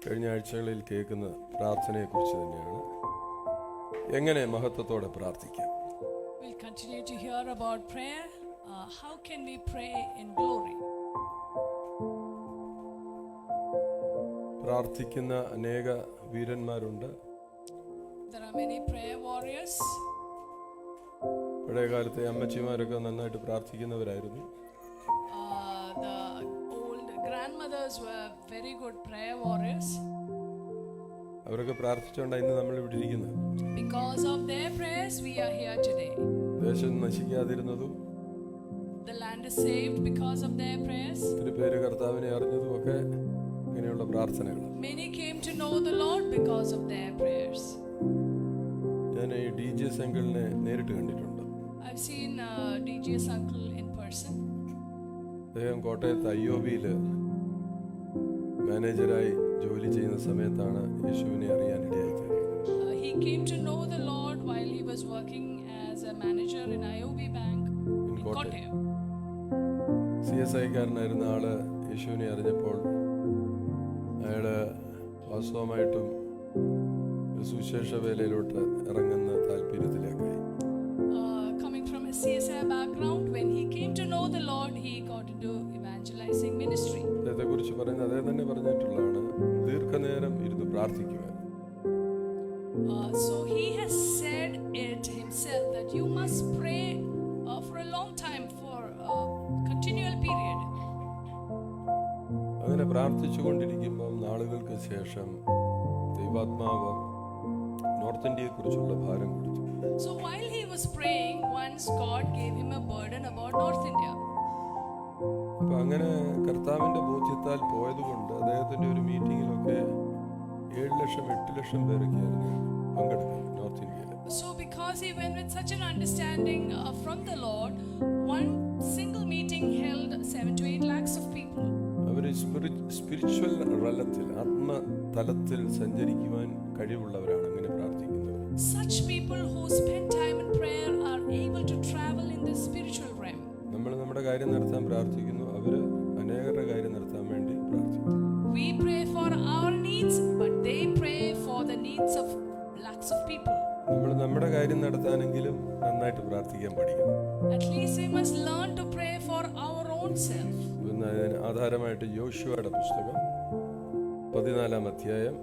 കഴിഞ്ഞ ആഴ്ചകളിൽ കേൾക്കുന്ന പ്രാർത്ഥനയെക്കുറിച്ച് തന്നെയാണ്. എങ്ങനെ മഹത്വത്തോടെ പ്രാർത്ഥിക്കാം? We'll continue to hear about prayer. How can we pray in glory? പ്രാർത്ഥിക്കുന്ന അനേക വീരന്മാരുണ്ട്. There are many prayer warriors. പഴയ കാലത്തെ അമ്മച്ചിമാരൊക്കെ നന്നായിട്ട് പ്രാർത്ഥിക്കുന്നവരായിരുന്നു. The old grandmothers were very good prayer warriors. അവരൊക്കെ പ്രാർത്ഥിച്ചുകൊണ്ടാണ് ഇന്ന് നമ്മൾ ഇവിടെ ഇരിക്കുന്നത്. Because of their prayers we are here today. ദേശം നശിക്കാതിരുന്നതും The land is saved because of their prayers. ഒത്തിരി പേര് കർത്താവിനെ അറിഞ്ഞതും ഒക്കെ ഇങ്ങനെയുള്ള പ്രാർത്ഥനകൾ. Many came to know the Lord because of their prayers. ഞാൻ ഈ DJ അങ്കിളിനെ നേരിട്ട് കണ്ടിട്ടുണ്ട്. I've seen DJ's uncle in person. അദ്ദേഹം കോട്ടയത്ത് IOBയിൽ മാനേജരായി ജോലി ചെയ്യുന്ന സമയത്താണ് യേശുവിനെ അറിയാനിടയായത്. He came to know the Lord while he was working as a manager in IOB Bank in Kottayam. CSI-കാരനായിരുന്ന ആള് യേശുവിനെ അറിഞ്ഞപ്പോൾ അയാള് വാസ്തവമായിട്ടും ഒരു സുവിശേഷ വേലയിലോട്ട് ഇറങ്ങുന്ന താല്പര്യത്തിലേക്കായി. Coming from a CSI background, when he came to know the Lord, he got into evangelizing ministry. അതേക്കുറിച്ച് പറയുന്നത് അതേ തന്നെ പറഞ്ഞിട്ടുള്ളതാണ്, ദീർഘനേരം ഇരുന്ന് പ്രാർത്ഥിക്കുവാൻ. So he has said it himself that you must pray for a long time, for a continual period. അങ്ങനെ പ്രാർത്ഥിച്ചുകൊണ്ടിരിക്കുമ്പോൾ നാളുകൾക്ക് ശേഷം ദൈവാത്മാവ് നോർത്ത് ഇന്ത്യയെ കുറിച്ചുള്ള ഭാരം കൊടുത്തു. So while he was praying, once God gave him a burden about North India. അപ്പൊ അങ്ങനെ കർത്താവിന്റെ ബോധ്യത്താൽ പോയതുകൊണ്ട് അദ്ദേഹത്തിന്റെ ഒരു മീറ്റിങ്ങിലൊക്കെ 7 ലക്ഷം 8 ലക്ഷം പേരൊക്കെയായിരുന്നു പങ്കെടുക്കുന്നത് നോർത്ത് ഇന്ത്യയിൽ. So because he went with such an understanding from the Lord, one single meeting held 7 to 8 lakhs of people. അവര് spiritual റലത്തിൽ ആത്മതലത്തിൽ സഞ്ചരിക്കുവാൻ കഴിവുള്ളവരാണ് അങ്ങനെ പ്രാർത്ഥിക്കുന്നവർ. Such people who spend time in prayer are able to travel in the spiritual realm. നമ്മൾ നമ്മുടെ കാര്യം നടത്താൻ പ്രാർത്ഥിക്കുന്നു, അവര് അനേകരുടെ കാര്യം നടത്താൻ വേണ്ടി പ്രാർത്ഥിക്കുന്നു. We pray for our needs, but they pray for the needs of lakhs of people. നമ്മൾ നമ്മുടെ കാര്യം നടത്താനെങ്കിലും നന്നായിട്ട് പ്രാർത്ഥിക്കാൻ പഠിക്കണം. At least we must learn to pray for our own self. അതിന് ആധാരമായിട്ട് യോശുവയുടെ പുസ്തകം 14-ാം അധ്യായം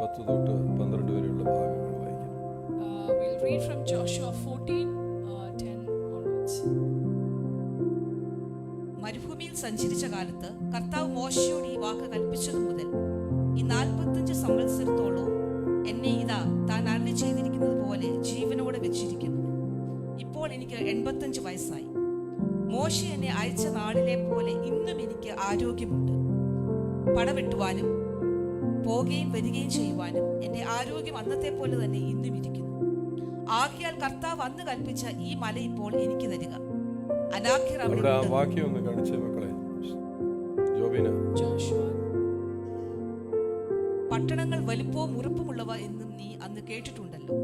10 തൊട്ട് 12 വരെയുള്ള ഭാഗങ്ങൾ വായിക്കാം. We'll read from Joshua 14:10 onwards. മരുഭൂമിയിൽ സഞ്ചരിച്ച കാലത്ത് കർത്താവ് മോശയോട് ഈ വാക്ക് കൽപ്പിച്ചതു മുതൽ ഈ 45 സംവത്സരത്തോളം എന്നെ ഇതാ താൻ അരുളി ചെയ്തിരിക്കുന്നത് പോലെ ജീവനോടെ വെച്ചിരിക്കുന്നു. ഇപ്പോൾ എനിക്ക് 85 വയസ്സായി. മോശ എന്നെ അയച്ച നാളിലെ പോലെ ഇന്നും എനിക്ക് ആരോഗ്യമുണ്ട്. പടവെട്ടുവാനും പോകുകയും വരികയും ചെയ്യുവാനും എൻ്റെ ആരോഗ്യം അന്നത്തെ പോലെ തന്നെ ഇന്നും ഇരിക്കുന്നു. ആകയാൽ കർത്താവ് അന്ന് കൽപ്പിച്ച ഈ മല ഇപ്പോൾ എനിക്ക് തരിക. പട്ടണങ്ങൾ വലിപ്പവും ഉറപ്പുമുള്ളവ എന്നും നീ അന്ന് കേട്ടിട്ടുണ്ടല്ലോ.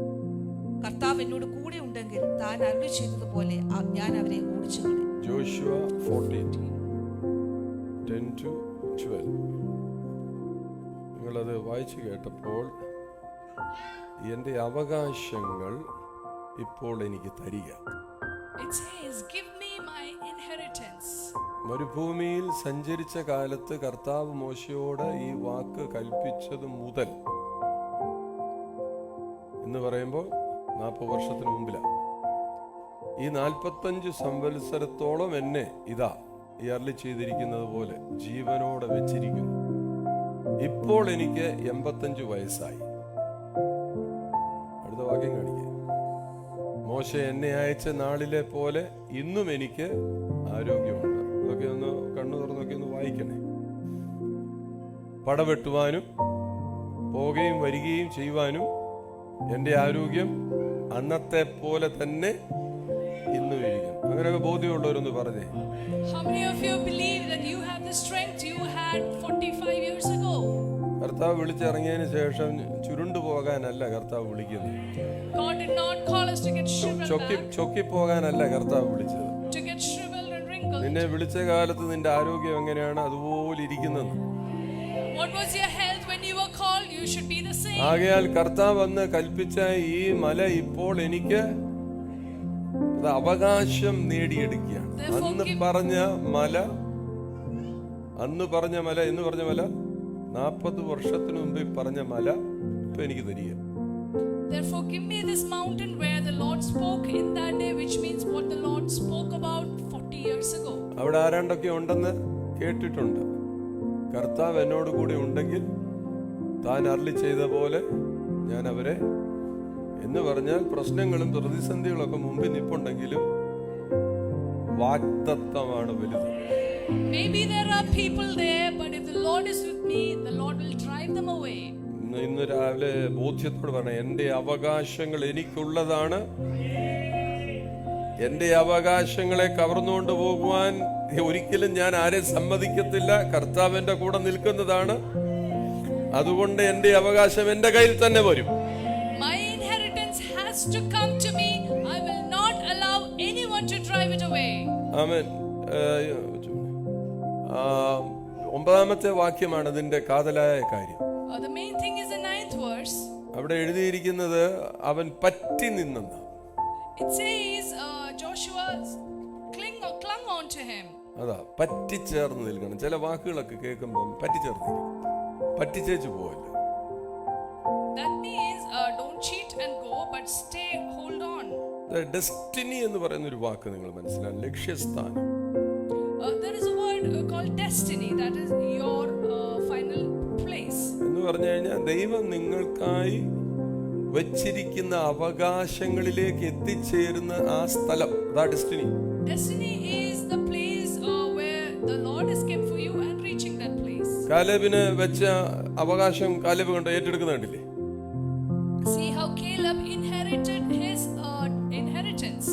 കർത്താവ് എന്നോട് കൂടെ ഉണ്ടെങ്കിൽ താൻ അരുളി ചെയ്തതുപോലെ ഞാൻ അവരെ ഓടിച്ചു കളയും. ജോഷുവ 14:10-12. നിങ്ങളത് വായിച്ചു കേട്ടപ്പോൾ എൻ്റെ അവകാശങ്ങൾ ഇപ്പോൾ എനിക്ക് തരിക. It says, give me my inheritance. മരുഭൂമിയിൽ സഞ്ചരിച്ച കാലത്ത് കർത്താവ് മോശയോട് ഈ വാക്ക് കൽപ്പിച്ചത് മുതൽ എന്ന് പറയുമ്പോൾ 40 വർഷത്തിന് മുമ്പിലാണ്. ഈ 45 സംവത്സരത്തോളം എന്നെ ഇതാ ഈ അരുളി ചെയ്തിരിക്കുന്നത് പോലെ ജീവനോടെ വെച്ചിരിക്കുന്നു. ഇപ്പോൾ എനിക്ക് 85 വയസ്സായി. അടുത്ത വാക്യം കാണിക്കുക. മോശ എന്നെ അയച്ച നാളിലെ പോലെ ഇന്നും എനിക്ക് ആരോഗ്യമുണ്ട്. ഇതൊക്കെ ഒന്ന് കണ്ണു തുറന്നൊക്കെ ഒന്ന് വായിക്കണേ. പടവെട്ടുവാനും പോകുകയും വരികയും ചെയ്യുവാനും എൻ്റെ ആരോഗ്യം അന്നത്തെ പോലെ തന്നെ ഇന്നും ഇരിക്കും. അങ്ങനെയൊക്കെ ബോധ്യമുള്ളവരൊന്ന് പറഞ്ഞേ. How many of you believe that you have the strength you had 45 years ago? കർത്താവ് വിളിച്ചിറങ്ങിയതിന് ശേഷം ചുരുണ്ടു പോകാനല്ല കർത്താവ് വിളിക്കുന്നത്. God did not call us to get shriveled back. Chokli പോകാനല്ല കർത്താവ് വിളിച്ചത്. To get shriveled and wrinkled. നിന്നെ വിളിച്ച കാലത്ത് നിന്റെ ആരോഗ്യം എങ്ങനെയാണ് അതുപോലെ ഇരിക്കുന്നത്. What was your health when you were called? You should be the same. ആകയാൽ കർത്താവ് വന്ന് കൽപ്പിച്ച ഈ മല ഇപ്പോൾ എനിക്ക് അത് അവകാശം നേടിയെടുക്കുകയാണ്. അന്ന് പറഞ്ഞ മല എന്ന് പറഞ്ഞ മല 40 വർഷത്തിന് മുമ്പ് പറഞ്ഞ മല ഇപ്പൊ എനിക്ക് തരിക. Therefore give me this mountain where the Lord spoke in that day, which means what the Lord spoke about 40 years ago. അവിടെ ആരാണ്ടൊക്കെ ഉണ്ടെന്ന് കേട്ടിട്ടുണ്ട്. കർത്താവ് എന്നോട് കൂടി ഉണ്ടെങ്കിൽ താൻ അരുളി ചെയ്ത പോലെ ഞാൻ അവരെ എന്ന് പറഞ്ഞാൽ പ്രശ്നങ്ങളും പ്രതിസന്ധികളൊക്കെ മുമ്പിൽ നിൽപ്പുണ്ടെങ്കിലും വാഗ്ദത്തമാണ് വലുത്. Maybe there are people there, but if the Lord is with me, the Lord will drive them away. ഇന്ന് രാവിലെ ബോധ്യത്തോട് പറഞ്ഞ എന്റെ അവകാശങ്ങൾ എനിക്കുള്ളതാണ്. എന്റെ അവകാശങ്ങളെ കവർന്നുകൊണ്ട് പോകുവാൻ ഒരിക്കലും ഞാൻ ആരെയും സമ്മതിക്കത്തില്ല. കർത്താവിന്റെ കൂടെ നിൽക്കുന്നതാണ്. അതുകൊണ്ട് എന്റെ അവകാശം എന്റെ കയ്യിൽ തന്നെ വരും. My inheritance has to come to me. I will not allow anyone to drive it away. ആമേൻ. 9ാമത്തെ വാക്യമാണ് ഇതിന്റെ കാതലായ കാര്യം. The main thing is the 9th verse. അവിടെ എഴുതിയിരിക്കുന്നത് അവൻ പറ്റി നിന്നെന്ന്. It says Joshua clung on to him. അതാ പറ്റിച്ചേർന്ന് നിൽക്കണം. ചില വാക്കുകളൊക്കെ കേൾക്കുമ്പോൾ പറ്റിച്ചേർന്നിരിക്കും. പറ്റിച്ചേച്ചു പോവില്ല. That means don't cheat and go, but stay, hold on. Destiny എന്ന് പറയുന്ന ഒരു വാക്ക് നിങ്ങൾ മനസ്സിലാക്കണം. ലക്ഷ്യസ്ഥാനം. There is a word called destiny. That is your final place. എന്ന് പറഞ്ഞു കഴിഞ്ഞാൽ ദൈവം നിങ്ങൾക്കായി വച്ചിരിക്കുന്ന അവകാശങ്ങളിലേക്ക് എത്തിച്ചേരുന്ന ആ സ്ഥലം, അതാ destiny. Destiny is the place where the Lord has kept for you and reaching that place. കാലേബിന് വെച്ച അവകാശം കാലേബ് കൊണ്ട് ഏറ്റെടുക്കുന്ന കണ്ടില്ലേ? See how Caleb inherited his inheritance.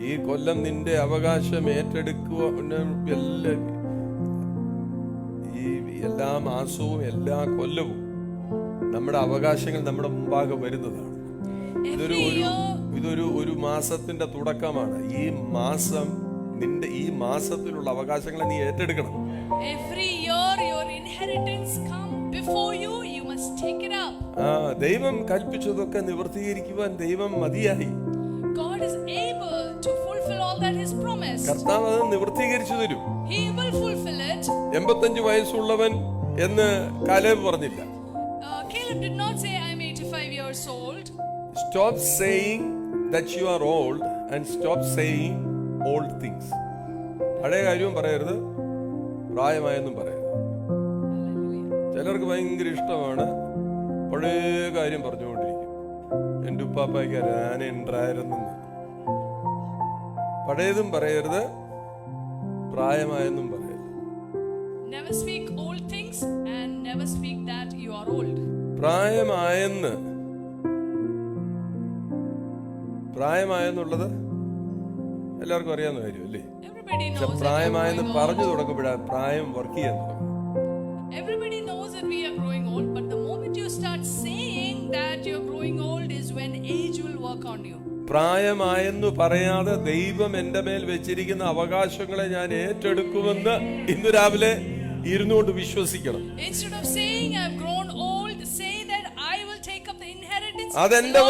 ഈ കൊല്ലം നിന്റെ അവകാശം ഏറ്റെടുക്കുക. എല്ലാ മാസവും എല്ലാ കൊല്ലവും നമ്മുടെ അവകാശങ്ങൾ നമ്മുടെ മുമ്പാകെ വരുന്നതാണ്. ഇതൊരു മാസത്തിന്റെ തുടക്കമാണ്. ഈ മാസം നിന്റെ ഈ മാസത്തിലുള്ള അവകാശങ്ങളെ നീ ഏറ്റെടുക്കണം. Every year your inheritance come before you, you must take it up. ദൈവം കൽപ്പിച്ചതൊക്കെ നിവർത്തീകരിക്കുവാൻ ദൈവം മതിയായി. God is able to fulfill all that He's promised. കർത്താവ് അത് നിവർത്തീകരിച്ചു തരും. He will fulfill it. 85 വയസ്സുള്ളവൻ എന്ന് കാലേബ് പറഞ്ഞില്ല. Caleb did not say I am 85 years old. Stop saying that you are old and stop saying old things. പഴയ കാര്യവും പറയരുത്, പ്രായമായെന്നും പറയരുത്. ചിലർക്ക് ഭയങ്കര ഇഷ്ടമാണ് പഴയ കാര്യം പറഞ്ഞുകൊണ്ടിരിക്കും. എൻ്റെ ഉപ്പാപ്പായ്ക്ക് ഞാൻ ഉണ്ടായിരുന്നു. പഴയതും പറയരുത്, പ്രായമായെന്നും പറയരുത്. Never speak old things and never speak that you are old. പ്രായമായെന്നുള്ളത് എല്ലാവർക്കും അറിയാവുന്ന കാര്യമല്ലേ? പ്രായമായെന്ന് പറഞ്ഞു തുടങ്ങുമ്പോഴാണ് പ്രായം വർക്ക് ചെയ്യാൻ തുടങ്ങും. Everybody knows that we are growing old, but the moment you start saying that you're growing old is when age will work on you. പ്രായമായെന്ന് പറയാതെ ദൈവം എന്റെ മേൽ വെച്ചിരിക്കുന്ന അവകാശങ്ങളെ ഞാൻ ഏറ്റെടുക്കുമെന്ന് ഇന്ന് രാവിലെ ഇരുന്നുകൊണ്ട് വിശ്വസിക്കണം. Instead of saying I've grown old, say that I will take up the inheritance. അതെന്റെ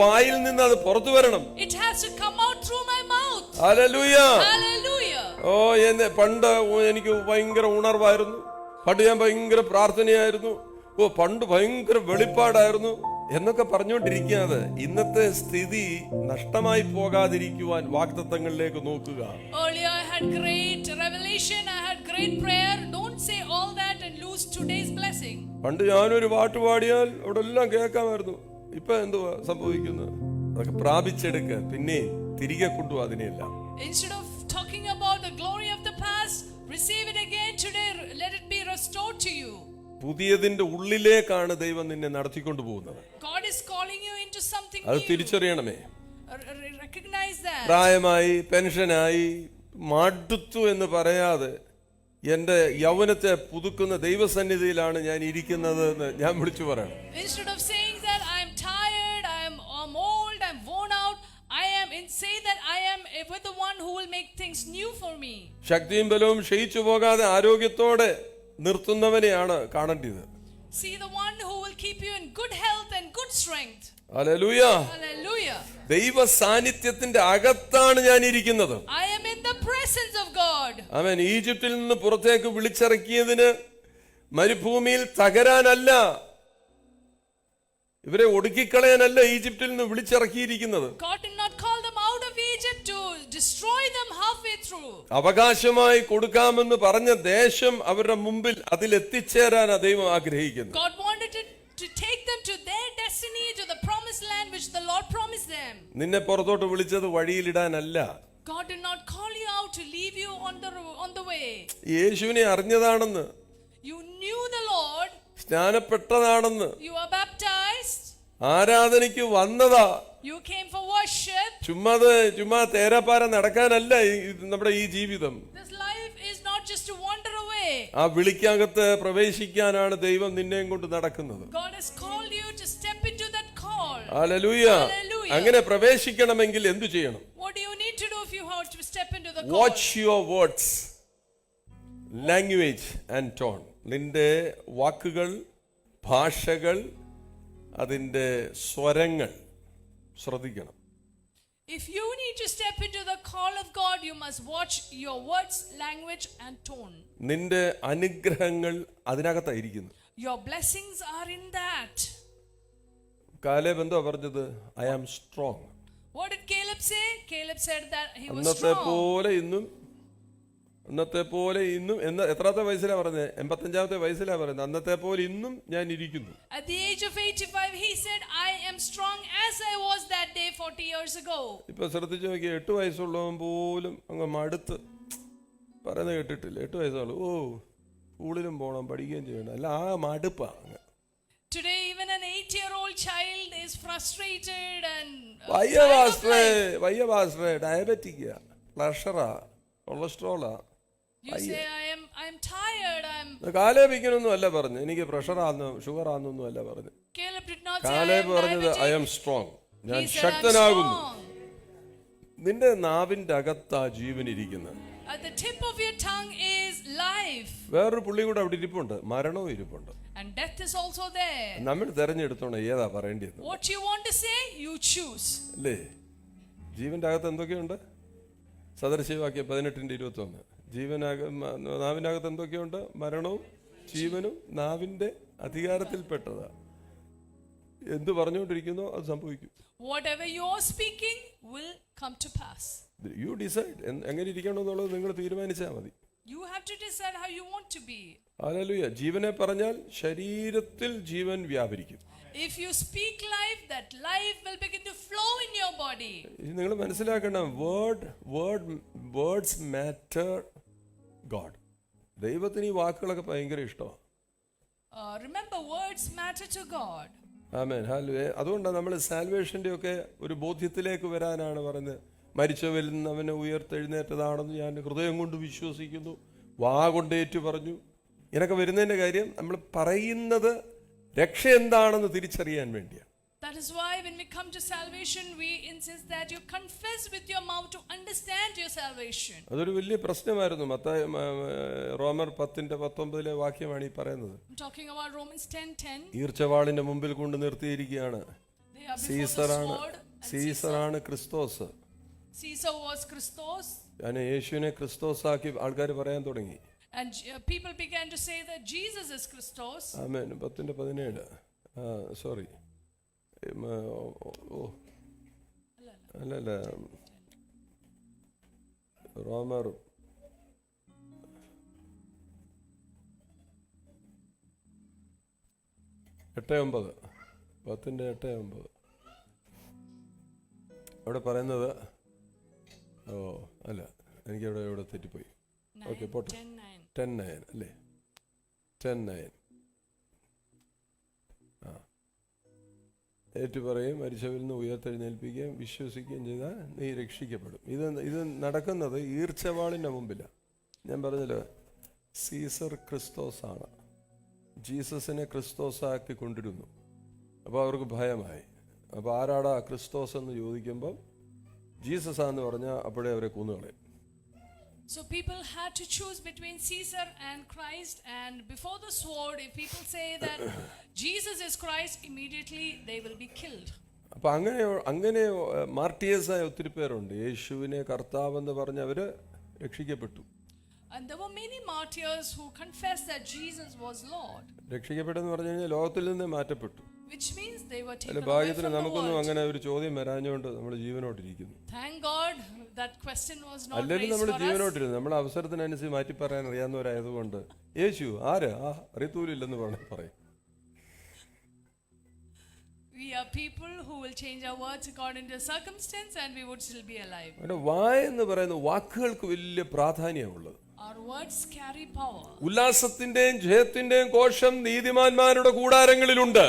വായിൽ നിന്ന് അത് പുറത്തു വരണം. It has to come out through my mouth. Hallelujah. Hallelujah. പണ്ട് എനിക്ക് ഭയങ്കര ഉണർവായിരുന്നു. പണ്ട് ഞാൻ ഭയങ്കര പ്രാർത്ഥനയായിരുന്നു. പണ്ട് ഭയങ്കര വെളിപ്പാടായിരുന്നു എന്നൊക്കെ പറഞ്ഞുകൊണ്ടിരിക്കാതെ ഇന്നത്തെ സ്ഥിതി നഷ്ടമായി പോകാതിരിക്കുവാൻ വാഗ്ദത്തങ്ങളിലേക്ക് നോക്കുക. Earlier I had great revelation, I had great prayer. Don't say all that and lose today's blessing. പണ്ട് ഞാനൊരു പാട്ട് പാടിയാൽ അവിടെ എല്ലാം കേൾക്കാമായിരുന്നു. ഇപ്പൊ എന്തുവാ സംഭവിക്കുന്നത്? അതൊക്കെ പ്രാപിച്ചെടുക്ക, പിന്നെ തിരികെ കൊണ്ടുപോകുക അതിനെല്ലാം. Instead of talking about the glory of the past, receive it again today. Let it be restored to you. പുതിയതിന്റെ ഉള്ളിലേക്കാണ് ദൈവം നിന്നെ നടത്തിക്കൊണ്ടു പോകുന്നത്. God is calling you into something new. അത് തിരിച്ചറിയണമേ. Recognize that. പ്രായമായി, പെൻഷനായി, മടുത്തു എന്ന് പറയാതെ എന്റെ യൗവനത്തെ പുതുക്കുന്ന ദൈവസന്നിധിയിലാണ് ഞാൻ ഇരിക്കുന്നത് എന്ന് ഞാൻ വിളിച്ചു പറയണം. Instead of saying that I am tired, I'm old, I'm worn out, say that I am with the one who will make things new for me. ശക്തിയും ബലവും ക്ഷയിച്ചു പോകാതെ ആരോഗ്യത്തോടെ നിർത്തുന്നവനെയാണ് കാണേണ്ടത്. See the one who will keep you in good health and good strength. Hallelujah. Hallelujah. ദൈവ സാന്നിധ്യത്തിന്റെ അകത്താണ് ഞാൻ ഇരിക്കുന്നത്. I am in the presence of God. ആമേൻ. ഈജിപ്തിൽ നിന്ന് പുറത്തേക്ക് വിളിച്ചിറക്കിയതിന് മരുഭൂമിയിൽ തകരാനല്ല, ഇവരെ ഒടുക്കിക്കളയാനല്ല ഈജിപ്തിൽ നിന്ന് വിളിച്ചിറക്കിയിരിക്കുന്നത്. God did not call them out of Egypt to destroy them halfway through. അവകാശമായി കൊടുക്കാമെന്ന് പറഞ്ഞ ദേശം അവരുടെ മുമ്പിൽ അതിൽ എത്തിച്ചേരാൻ ദൈവം ആഗ്രഹിക്കുന്നു. God wanted to take them to their destiny, to the promised land which the Lord promised them. നിന്നെ പുറത്തോട്ട് വിളിച്ചത് വഴിയിലിടാനല്ല. God did not call you out to leave you on the way. യേശുവിനെ അറിഞ്ഞതാണെന്ന്, You knew the Lord. സ്നാനപ്പെട്ടതാണെന്ന്, You are baptized. ആരാധനയ്ക്ക് വന്നതാ. You came for worship. ചുമ്മാ തേരാപ്പാര നടക്കാനല്ല നമ്മുടെ ഈ ജീവിതം. This life is not just to wander away. ആ വിളിക്കകത്ത് പ്രവേശിക്കാനാണ് ദൈവം നിന്നെയും കൊണ്ട് നടക്കുന്നത്. God has called you to step into that call. Hallelujah. Hallelujah. അങ്ങനെ പ്രവേശിക്കണമെങ്കിൽ എന്തു ചെയ്യണം? What do you need to do if you have to step into the call? Watch your words, language and tone. നിന്റെ വാക്കുകൾ, ഭാഷകൾ, അതിൻ്റെ സ്വരങ്ങൾ ശ്രദ്ധിക്കണം. If you need to step into the call of God, you must watch your words, language and tone. നിന്റെ അനുഗ്രഹങ്ങൾ അതിനകത്തായിരിക്കുന്നു. Your blessings are in that. Caleb എന്തോ പറഞ്ഞത്? I am strong. What did Caleb say? Caleb said that he was അന്നത്തെ strong. പോലെ ഇന്നും എത്രാമത്തെ വയസ്സിലാ പറഞ്ഞത്? 85ാമത്തെ വയസ്സിലാ പറയുന്നത്. അന്നത്തെ പോലെ ഇന്നും ഞാൻ ഇരിക്കുന്നു. At the age of 85, he said, I am strong as I was that day 40 years ago. ഇപ്പൊ ശ്രദ്ധിച്ചു നോക്കി, 8 വയസ്സുള്ളവൻ പോലും അങ്ങ് മടുത്ത് പറയുന്നത് കേട്ടിട്ടില്ല. 8 വയസ്സുള്ളൂ, ഓ സ്കൂളിലും പോകണം, പഠിക്കുകയും ചെയ്യണം, അല്ല ആ മടുപ്പാ. Today, even an 8-year-old child is frustrated and വയ്യ പാസ്റ്ററേ, ഡയബറ്റിക്കാ, പ്രഷറാ, കൊളസ്ട്രോളാ. you say, I am tired. കാലേബിക്കനൊന്നും അല്ല പറഞ്ഞു, എനിക്ക് പ്രഷറാന്ന് ഷുഗർ ആണെന്നൊന്നും അല്ല പറഞ്ഞു. Caleb did not say, Caleb പറഞ്ഞത് ഐ ആം സ്ട്രോങ്, ഞാൻ ശക്തനാകുന്നു. നിന്റെ നാവിന്റെ അകത്താ ജീവനിരിക്കുന്നത്. At the tip of your tongue is life. വേറൊരു പുള്ളി കൂടെ അവിടെ ഇരിപ്പുണ്ട്, മരണവും ഇരിപ്പുണ്ട്. And death is also there. നമ്മൾ തെരഞ്ഞെടുത്തോണം ഏതാ പറയേണ്ടത്. What you want to say, you choose. അല്ലേ? ജീവന്റെ അകത്ത് എന്തൊക്കെയുണ്ട്? സദൃശവാക്യം 18:21. നാവിന്റെ അകത്ത് എന്തൊക്കെയുണ്ട്? മരണവും ജീവനും നാവിന്റെ അധികാരത്തിൽപ്പെട്ടതാ. എന്ത് പറഞ്ഞുകൊണ്ടിരിക്കുന്നോ അത് സംഭവിക്കും. Whatever you are speaking will come to pass. You decide എങ്ങനെ ഇരിക്കണമെന്നുള്ളത് നിങ്ങൾ തീരുമാനിച്ചാൽ മതി. You have to decide how you want to be. Hallelujah. ജീവനെ പറഞ്ഞാൽ ശരീരത്തിൽ ജീവൻ വ്യാപരിക്കും. If you speak life, that life will begin to flow in your body. നിങ്ങൾ മനസ്സിലാക്കണം, words matter God. ദൈവത്തിന് ഈ വാക്കുകളൊക്കെ ഭയങ്കര ഇഷ്ടമാണ്. Remember, words matter to God. Amen. Hallelujah. അതുകൊണ്ടാണ് നമ്മൾ സാൽവേഷന്റെ ഒക്കെ ഒരു ബോധ്യത്തിലേക്ക് വരാനാണ് പറയുന്നത്. മരിച്ചവരിൽ നിന്ന് അവനെ ഉയർത്തെഴുന്നേറ്റതാണെന്ന് ഞാൻ ഹൃദയം കൊണ്ട് വിശ്വസിക്കുന്നു, വാ കൊണ്ട് ഏറ്റു പറഞ്ഞു. ഇതിനൊക്കെ വരുന്നതിന്റെ കാര്യം നമ്മൾ പറയുന്നത് രക്ഷ എന്താണെന്ന് തിരിച്ചറിയാൻ വേണ്ടിയാണ്. That is why when we come to salvation, we insist that you confess with your mouth to understand your salvation. അതൊരു വലിയ പ്രശ്നമായിരുന്നു. റോമർ 10:19 വാക്യമാണ് ഈ പറയുന്നത്. I'm talking about Romans 10:10. ഈർച്ചവാളിന്റെ മുമ്പിൽ കൊണ്ട് നിർത്തിയിരിക്കുകയാണ്. They are before the sword. സീസറാണ് ക്രിസ്തോസ്. Caesar was Christos. ഞാൻ യേശുവിനെ ക്രിസ്തോസാക്കി ആൾക്കാർ പറയാൻ തുടങ്ങി. And people began to say that Jesus is Christos. Amen. 10:17. Sorry, അല്ലല്ല, റോമർ 8:9. 10:8. അവിടെ പറയുന്നത്, അല്ല, എനിക്ക് ഇവിടെ തെറ്റിപ്പോയി. ഓക്കെ, പോട്ടെ. 10:9 അല്ലേ? 10:9. ഏറ്റു പറയും, മരിച്ചവരിൽ നിന്ന് ഉയർത്തെഴുന്നേൽപ്പിക്കുകയും വിശ്വസിക്കുകയും ചെയ്താൽ നീ രക്ഷിക്കപ്പെടും. ഇത് നടക്കുന്നത് ഈർച്ചവാളിൻ്റെ മുമ്പിലാണ്. ഞാൻ പറഞ്ഞല്ലോ, സീസർ ക്രിസ്തോസാണ്. ജീസസിനെ ക്രിസ്തോസാക്കി കൊണ്ടിരുന്നു. അപ്പോൾ അവർക്ക് ഭയമായി. അപ്പോൾ ആരാടാ ക്രിസ്തോസ് എന്ന് ചോദിക്കുമ്പം ജീസസാന്ന് പറഞ്ഞാൽ അപ്പോഴേ അവരെ കൊന്നുകളയും. So people had to choose between Caesar and Christ, and before the sword, if people say that Jesus is Christ, immediately they will be killed. അപ്പൊ അങ്ങനെ മാർട്ടിയേഴ്സായ ഒത്തിരി പേരുണ്ട്. യേശുവിനെ കർത്താവെന്ന് പറഞ്ഞ് അവര് രക്ഷിക്കപ്പെട്ടു. And there were many martyrs who confessed that Jesus was Lord. രക്ഷിക്കപ്പെട്ടെന്ന് പറഞ്ഞു കഴിഞ്ഞാൽ ലോകത്തിൽ നിന്ന് മാറ്റപ്പെട്ടു. Which means they were taken അല്ല, away ഭാഗ്യത്തിന് from the നമുക്കൊന്നും world. അങ്ങനെ ഒരു ചോദ്യം വരാഞ്ഞുകൊണ്ട് നമ്മൾ ജീവനോട്ടിരിക്കുന്നു. Thank God that question was not അല്ലെങ്കിൽ raised നമ്മൾ for us. ജീവനോട്ടിരുന്നു. നമ്മൾ അവസരത്തിനനുസരിച്ച് മാറ്റി പറയാൻ അറിയാവുന്നവരായതുകൊണ്ട് യേശു ആര് അറിയത്തൂരില്ലെന്ന് പറയും. We are people who will change our words according to circumstance, and we would still be alive. വായ എന്ന് പറയുന്ന വാക്കുകൾക്ക് വലിയ പ്രാധാന്യമുള്ളത്. Our words carry power. ഉല്ലാസത്തിന്റെയും ജയത്തിന്റെയും കോശം നീതിമാന്മാരുടെ കൂടാരങ്ങളിലുണ്ട്.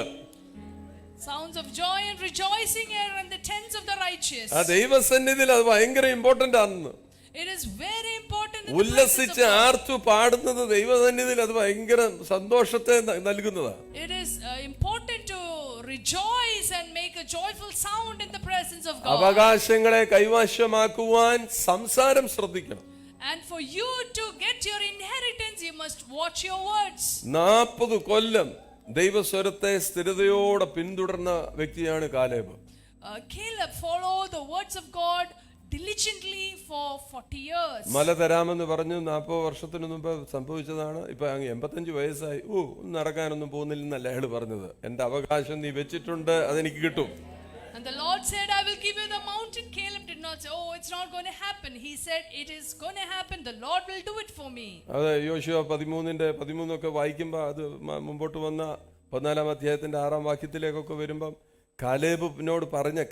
Sounds of joy and rejoicing are in the tents of the righteous. ആ ദൈവസന്നിധിയിൽ അത് ഭയങ്കര ഇമ്പോർട്ടന്റ് ആണ്. It is very important. ഉല്ലസിച്ച് ആർത്തു പാടുന്നത് ദൈവസന്നിധിയിൽ അത് ഭയങ്കര സന്തോഷത്തെ നൽകുന്നതാണ്. It is important to rejoice and make a joyful sound in the presence of God. അവകാശങ്ങളെ കൈവശമാക്കുവാൻ സംസാരം ശ്രദ്ധിക്കണം. And for you to get your inheritance, you must watch your words. 40 കൊല്ലം ദൈവസ്വരത്തെ സ്ഥിരതയോടെ പിന്തുടർന്ന വ്യക്തിയാണ് Caleb. Caleb followed the words of God diligently for 40 years. മല തരാമെന്ന് പറഞ്ഞു 40 വർഷത്തിന് മുമ്പ് സംഭവിച്ചതാണ്. ഇപ്പൊ 85 വയസ്സായി. ഒന്നും നടക്കാനൊന്നും പോകുന്നില്ലെന്നല്ല അയാൾ പറഞ്ഞത്. എന്റെ അവകാശം നീ വെച്ചിട്ടുണ്ട്, അതെനിക്ക് കിട്ടും. And the Lord said, I will give you the mountain. Caleb did not say, oh, it's not going to happen. He said, it is going to happen. The Lord will do it for me. അത് യോശുവ 13 വായിക്കുമ്പോൾ അത് മുമ്പോട്ട് വന്ന 14 അധ്യായത്തിന്റെ 6 വാക്യത്തിലേക്കൊക്കെ വരുമ്പം കാലേബിനോട്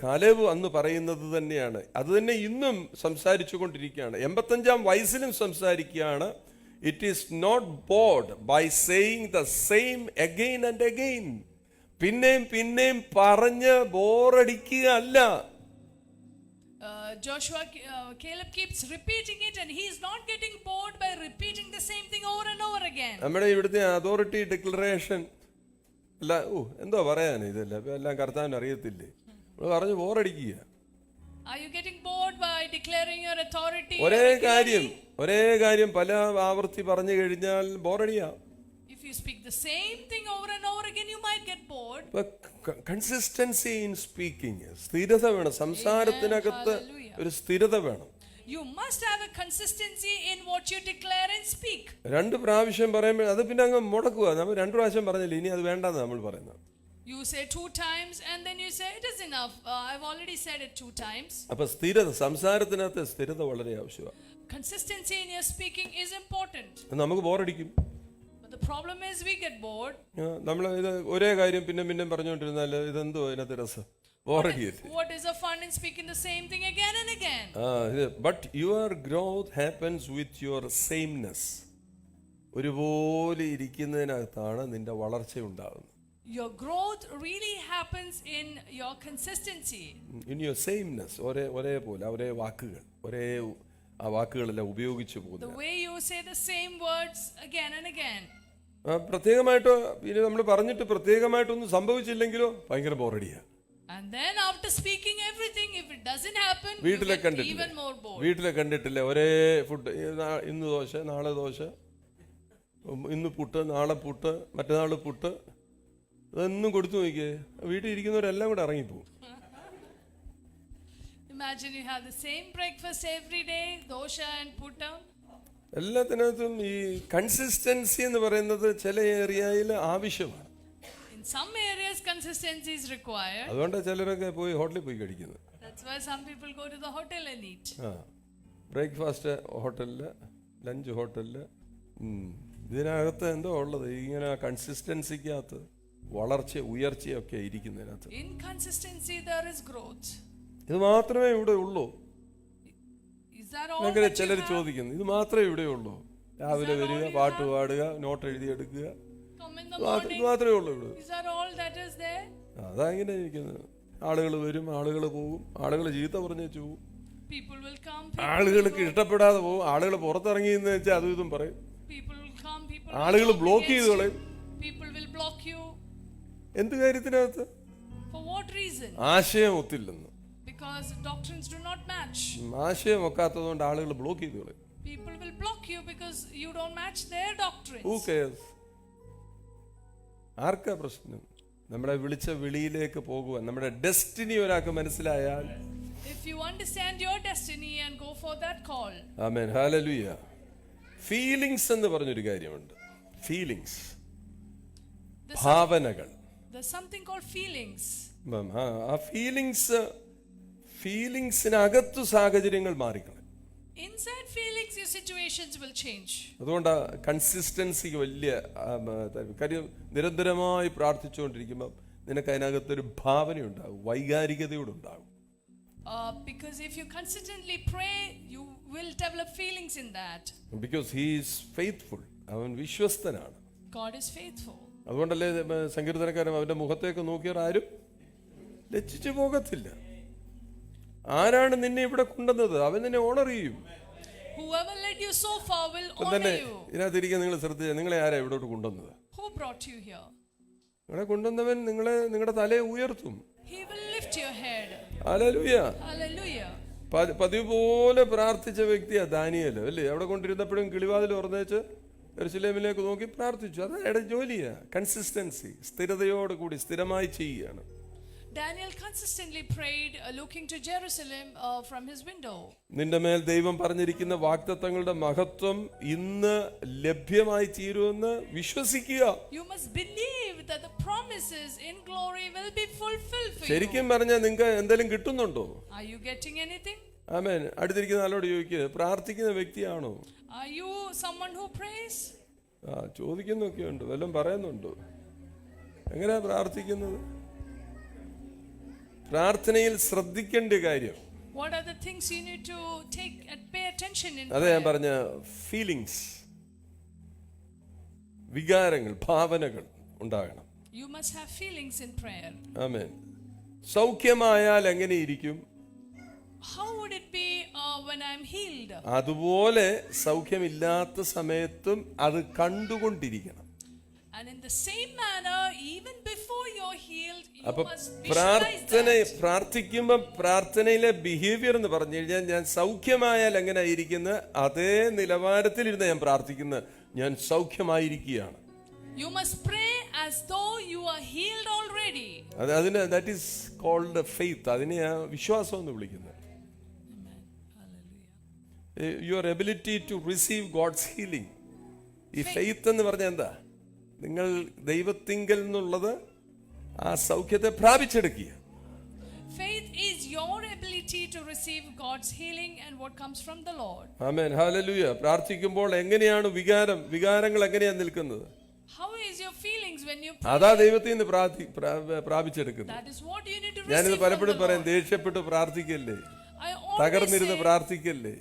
Caleb അന്ന് പറയുന്നത് തന്നെയാണ്. അത് തന്നെ ഇന്നും സംസാരിച്ചു കൊണ്ടിരിക്കുകയാണ്. 85 വയസ്സിലും സംസാരിക്കുകയാണ്. It is not bored by saying the same again and again. പിന്നെയും പറഞ്ഞ് ബോറടിക്കുക അല്ല. Caleb keeps repeating it, and he is not getting bored by repeating the same thing over and over again. നമ്മുടെ ഇവിടുത്തെ അതോറിറ്റി ഡിക്ലറേഷൻ അല്ല, എന്തോ പറയാൻ ഇതല്ല, എല്ലാം കർത്താവിന് അറിയത്തില്ലേ, പറഞ്ഞു ബോറടിക്കുക. Are you getting bored by declaring your authority? ഒരേ കാര്യം പല ആവർത്തി പറഞ്ഞു കഴിഞ്ഞാൽ ബോറടിയാ. If you speak the same thing over and over again, you might get bored. Consistency in speaking, സ്ഥിരത വേണം. സംസാരത്തിനകത്ത് ഒരു സ്ഥിരത വേണം. You must have a consistency in what you declare and speak. 2 പ്രാവശ്യം പറയുമ്പോൾ അത് പിന്നെ അങ്ങ് മുടക്കുക. നമ്മൾ 2 പ്രാവശ്യം പറഞ്ഞില്ല, ഇനി അത് വേണ്ടെന്ന് നമ്മൾ പറയുന്നത്. You say 2 times and then you say it is enough. I've already said it 2 times. അപ്പൊ സ്ഥിരത, സംസാരത്തിനകത്ത് സ്ഥിരത വളരെ ആവശ്യമാണ്. Consistency in your speaking is important. നമുക്ക് ബോറടിക്കും. But the problem is we get bored. നമ്മൾ ഇത് ഒരേ കാര്യം പിന്നെ പറഞ്ഞുകൊണ്ടിരുന്നാൽ ഇതെന്തോ അതിനകത്ത് രസം, ബോറടിയല്ലേ. What is the fun in speaking the same thing again and again? But your growth happens with your sameness. ഒരുപോലെ ഇരിക്കുന്നതിനകത്താണ് നിന്റെ വളർച്ച ഉണ്ടാകുന്നത്. Your growth really happens in your consistency. In your sameness, ഒരേപോലെ ഒരേ വാക്കുകൾ, ആ വാക്കുകളെല്ലാം ഉപയോഗിച്ചു പോകുന്നത്. The way you say the same words again and again. പ്രത്യേകമായിട്ടോ ഇനി നമ്മൾ പറഞ്ഞിട്ട് പ്രത്യേകമായിട്ടൊന്നും സംഭവിച്ചില്ലെങ്കിലോ ഭയങ്കര ബോറടിയാ. And then after speaking everything, if it doesn't happen, you get even more bored. വീട്ടിലെ കണ്ടിട്ടില്ലേ, ഒരേ ഫുഡ്, ഇന്ന് ദോശ നാളെ ദോശ, ഇന്ന് പുട്ട് നാളെ പുട്ട് മറ്റന്നാൾ പുട്ട്, അതൊന്നും കൊടുത്തു നോക്കിയേ, വീട്ടിൽ ഇരിക്കുന്നവരെല്ലാം കൂടെ ഇറങ്ങിപ്പോകും. Imagine you have the same breakfast every day, dosha and putta. എല്ലാത്തിനകത്തും ഈ കൺസിസ്റ്റൻസി എന്ന് പറയുന്നത് ചില ഏരിയയിൽ ആവശ്യമാണ്. In some areas consistency is required. അതുകൊണ്ട് ചിലരൊക്കെ പോയി ഹോട്ടലിൽ പോയി കഴിക്കുന്നത്. That's why some people go to the hotel and eat. Breakfast ഹോട്ടലില്, ലഞ്ച് ഹോട്ടലില്. ഇതിനകത്ത് എന്തോ ഉള്ളത്, ഇങ്ങനെ കൺസിസ്റ്റൻസിക്കകത്ത് വളർച്ച ഉയർച്ചയൊക്കെ ഇരിക്കുന്നതിനകത്ത്. In consistency there is growth. ഇത് മാത്രമേ ഇവിടെ ഉള്ളൂ. Is that all? അങ്ങനെ ചിലർ ചോദിക്കുന്നു, ഇത് മാത്രമേ ഇവിടെ ഉള്ളൂ? രാവിലെ വരിക, പാട്ട് പാടുക, നോട്ട് എഴുതിയെടുക്കുക, ഇത് മാത്രമേ ഉള്ളൂ ഇവിടെ. Is that all that is there? അതാ ഇങ്ങനെ ഇരിക്കുന്നത്. ആളുകൾ വരും, ആളുകൾ പോകും, ആളുകൾ ചീത്ത പറഞ്ഞു പോകും, People will come. ആളുകൾക്ക് ഇഷ്ടപ്പെടാതെ പോകും, ആളുകൾ പുറത്തിറങ്ങി എന്ന് വെച്ചാൽ അതും ഇതും പറയും, People will come. People ആളുകൾ ബ്ലോക്ക് ചെയ്ത് കളയും. People will block you. എന്ത് കാര്യത്തിനകത്ത്? For what reason? ആശയം ഒത്തില്ലെന്ന്. Because doctrines do not match. ആശയം ഒക്കാത്തതുകൊണ്ട് ആളുകൾ ബ്ലോക്ക് ചെയ്ത് കളയും. People will block you because you don't match their doctrines. Who cares? ആർക്കാ പ്രശ്നം? നമ്മളെ വിളിച്ച വിളിയിലേക്ക് പോകുവാൻ, നമ്മുടെ ഡെസ്റ്റിനി ഒരാൾക്ക് മനസ്സിലായാൽ, if you understand your destiny and go for that call. Amen, hallelujah. Feelings എന്ന് പറഞ്ഞൊരു കാര്യമുണ്ട്. Feelings, ഭാവനകൾ. There's something called feelings. ആ ഫീലിങ്സിനകത്തു സാഹചര്യങ്ങൾ മാറിക്കളയും. Inside feelings, your situations will change. അതുകൊണ്ട് കൺസിസ്റ്റൻസിക്ക് വലിയ കാര്യം. നിരന്തരമായി പ്രാർത്ഥിച്ചുകൊണ്ടിരിക്കുമ്പോൾ നിനക്ക് അതിനകത്തൊരു ഭാവനയുണ്ടാകും, വൈകാരികതയോടുണ്ടാകും. Because if you consistently pray, you will develop feelings in that. Because he is faithful. അവൻ വിശ്വസ്തനാണ്. God is faithful. അതുകൊണ്ടല്ലേ സങ്കീർത്തനക്കാരൻ അവന്റെ മുഖത്തേക്ക് നോക്കിയവർ ആരും ലജ്ജിച്ചു പോകത്തില്ല. ആരാണ് നിന്നെ ഇവിടെ കൊണ്ടുവന്നത്? അവൻ നിന്നെ ഓണർ ചെയ്യും. Whoever led you so far will honor you. ഇതിനകത്തിരിക്കാൻ നിങ്ങൾ ശ്രദ്ധിച്ച, നിങ്ങളെ ആരാ ഇവിടോട്ട് കൊണ്ടുവന്നത്? Who brought you here? നിങ്ങളെ കൊണ്ടുവന്നവൻ നിങ്ങളുടെ തലയെ ഉയർത്തും. He will lift your head. Hallelujah. Hallelujah. പതിവ് പോലെ പ്രാർത്ഥിച്ച വ്യക്തിയാ ദാനിയേൽ, അല്ലേ? അവിടെ കൊണ്ടിരുന്നപ്പോഴും കിളിവാതിൽ തുറന്നേച്ച് യെരൂശലേമിലേക്ക് നോക്കി പ്രാർത്ഥിച്ചു. അത് അയാളുടെ ജോലിയാ. കൺസിസ്റ്റൻസി, സ്ഥിരതയോടുകൂടി സ്ഥിരമായി ചെയ്യുകയാണ്. Daniel consistently prayed, looking to Jerusalem from his window. നിന്റെ മേൽ ദൈവം പറഞ്ഞിരിക്കുന്ന വാഗ്ദത്തങ്ങളുടെ മഹത്വം ഇന്ന് ലഭ്യമായി തീരുമെന്ന് വിശ്വസിക്കുക. You must believe that the promises in glory will be fulfilled for you. ശരിക്കും പറഞ്ഞാൽ നിങ്ങൾക്ക് എന്തെങ്കിലും കിട്ടുന്നുണ്ടോ? Are you getting anything? ആമേൻ. അടുത്തിരിക്കുന്ന ആളോട് ചോദിക്കുക, പ്രാർത്ഥിക്കുന്ന വ്യക്തിയാണോ? Are you someone who prays? ചോദിക്കുന്നൊക്കെ ഉണ്ട്, വല്ലതും പറയുന്നുണ്ടോ? എങ്ങനെയാ പ്രാർത്ഥിക്കുന്നത്? പ്രാർത്ഥനയിൽ ശ്രദ്ധിക്കേണ്ട കാര്യം, What are the things you need to take and pay attention in? അതെ ഞാൻ പറഞ്ഞ ഫീലിങ്സ്, വികാരങ്ങൾ, ഭാവനകൾ ഉണ്ടാകണം. You must have feelings in prayer. ആമേൻ. സൗഖ്യമായാൽ എങ്ങനെയിരിക്കും? How would it be when I'm healed? അതുപോലെ സൗഖ്യമില്ലാത്ത സമയത്തും അത് കണ്ടുകൊണ്ടിരിക്കണം. And in the same manner, even before you're healed, you അപ്പൊ must visualize that. പ്രാർത്ഥിക്കുമ്പോൾ പ്രാർത്ഥനയിലെ ബിഹേവിയർ എന്ന് പറഞ്ഞു കഴിഞ്ഞാൽ, ഞാൻ സൗഖ്യമായാൽ എങ്ങനെ ഇരിക്കുന്ന അതേ നിലവാരത്തിലിരുന്ന് ഞാൻ പ്രാർത്ഥിക്കുന്നത്, ഞാൻ സൗഖ്യമായിരിക്കുകയാണ്. You must pray as though you are healed already. അതിന് ദാറ്റ് ഈസ് കോൾഡ് ഫെയ്ത്ത്. അതിനെ വിശ്വാസം എന്ന് വിളിക്കുന്നത്. Your ability to receive God's healing. ഈ ഫെയ്ത്ത് എന്ന് പറഞ്ഞാൽ എന്താ? നിങ്ങൾ ദൈവത്തിങ്കൽ നിന്നുള്ളത് ആ സൗഖ്യത്തെ പ്രാപിച്ചെടുക്കുക. Faith is your ability to receive God's healing and what comes from the Lord. Amen, hallelujah. പ്രാർത്ഥിക്കുമ്പോൾ എങ്ങനെയാണ് വികാരങ്ങൾ എങ്ങനെയാണ് നിൽക്കുന്നത്? How is your feelings when you pray? അതാ ദൈവത്തിൽ നിന്ന് പ്രാപിച്ചെടുക്കുന്നത്. That is what you need to receive. ഞാനിത് പലപ്പോഴും from the പറയാം, Lord. ദേഷ്യപ്പെട്ട് പ്രാർത്ഥിക്കല്ലേ, I always തകർന്നിരുന്ന് say, പ്രാർത്ഥിക്കല്ലേ.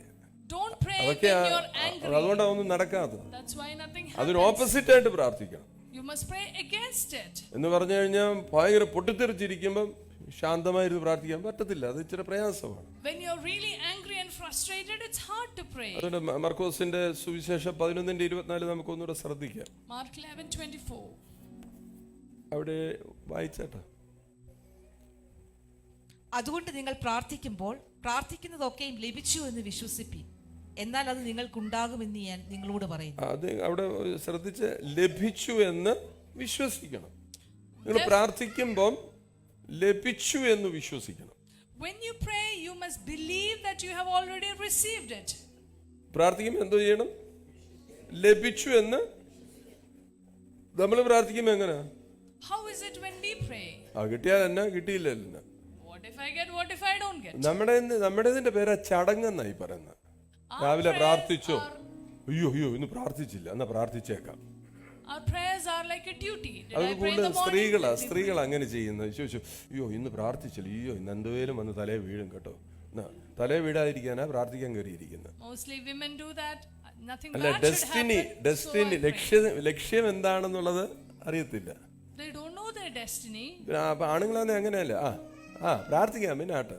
don't pray അതൊക്കെ when you're angry. അതുകൊണ്ടാണ് ഒന്നും നടക്കാത്തത്. That's why nothing അതിന് happens. ഓപ്പോസിറ്റ് ആയിട്ട് പ്രാർത്ഥിക്കണം. You must pray against it. എന്ന് പറഞ്ഞു കഴിഞ്ഞാൽ ഭയങ്കര പൊട്ടിത്തെറിച്ചിരിക്കുമ്പം ശാന്തമായിരുന്നു പ്രാർത്ഥിക്കാൻ പറ്റത്തില്ല. അത് ഇച്ചിരി പ്രയാസമാണ്. When you're really angry and frustrated, it's hard to pray. അതുകൊണ്ട് മർക്കോസിന്റെ സുവിശേഷം 11:24 നമുക്ക് ഒന്നുകൂടെ ശ്രദ്ധിക്കാം. Mark 11:24. അവിടെ വായിച്ചേട്ടാ. അതുകൊണ്ട് നിങ്ങൾ പ്രാർത്ഥിക്കുമ്പോൾ പ്രാർത്ഥിക്കുന്നതൊക്കെയും ലഭിച്ചു എന്ന് വിശ്വസിപ്പി, എന്നാൽ അത് നിങ്ങൾക്കുണ്ടാകുമെന്ന് ഞാൻ നിങ്ങളോട് പറയുന്നു. അത് അവിടെ ശ്രദ്ധിച്ച്, ലഭിച്ചു എന്ന് വിശ്വസിക്കണം. നിങ്ങൾ പ്രാർത്ഥിക്കുമ്പം ലഭിച്ചു എന്ന് വിശ്വസിക്കണം. When you pray, you must believe that you have already received it. പ്രാർത്ഥിക്കുമ്പോൾ എന്തോ ചെയ്യണം? ലഭിച്ചു എന്ന്. നമ്മൾ പ്രാർത്ഥിക്കുമ്പോൾ എങ്ങനെ? How is it when we pray? കിട്ടിയാൽ എന്നാ, കിട്ടിയില്ല എന്നാ. What if I get, what if I don't get? നമ്മുടേതിന്റെ പേരാ ചടങ്ങെന്നായി പറയുന്നത്. രാവിലെ പ്രാർത്ഥിച്ചോ, അയ്യോ ഇന്ന് പ്രാർത്ഥിച്ചില്ല, എന്നാ പ്രാർത്ഥിച്ചേക്കാം. Our prayers are like a duty. Did അത് I pray in കൂടുതൽ the morning? സ്ത്രീകൾ അങ്ങനെ ചെയ്യുന്നത്. ചോദിച്ചു, അയ്യോ ഇന്ന് പ്രാർത്ഥിച്ചില്ല, അയ്യോ ഇന്ന് എന്തുവേലും വന്ന് തലേ വീഴും കേട്ടോ. തലേ വീഴാതിരിക്കാനാ പ്രാർത്ഥിക്കാൻ കയറിയിരിക്കുന്നത്. Mostly women do that. Nothing അല്ല, bad should happen. ഡെസ്റ്റിനി ലക്ഷ്യം എന്താണെന്നുള്ളത് അറിയത്തില്ല. They don't know their destiny. ആണുങ്ങളാന്നെ അങ്ങനെയല്ല. പ്രാർത്ഥിക്കാം പിന്നെ ആട്ടെ.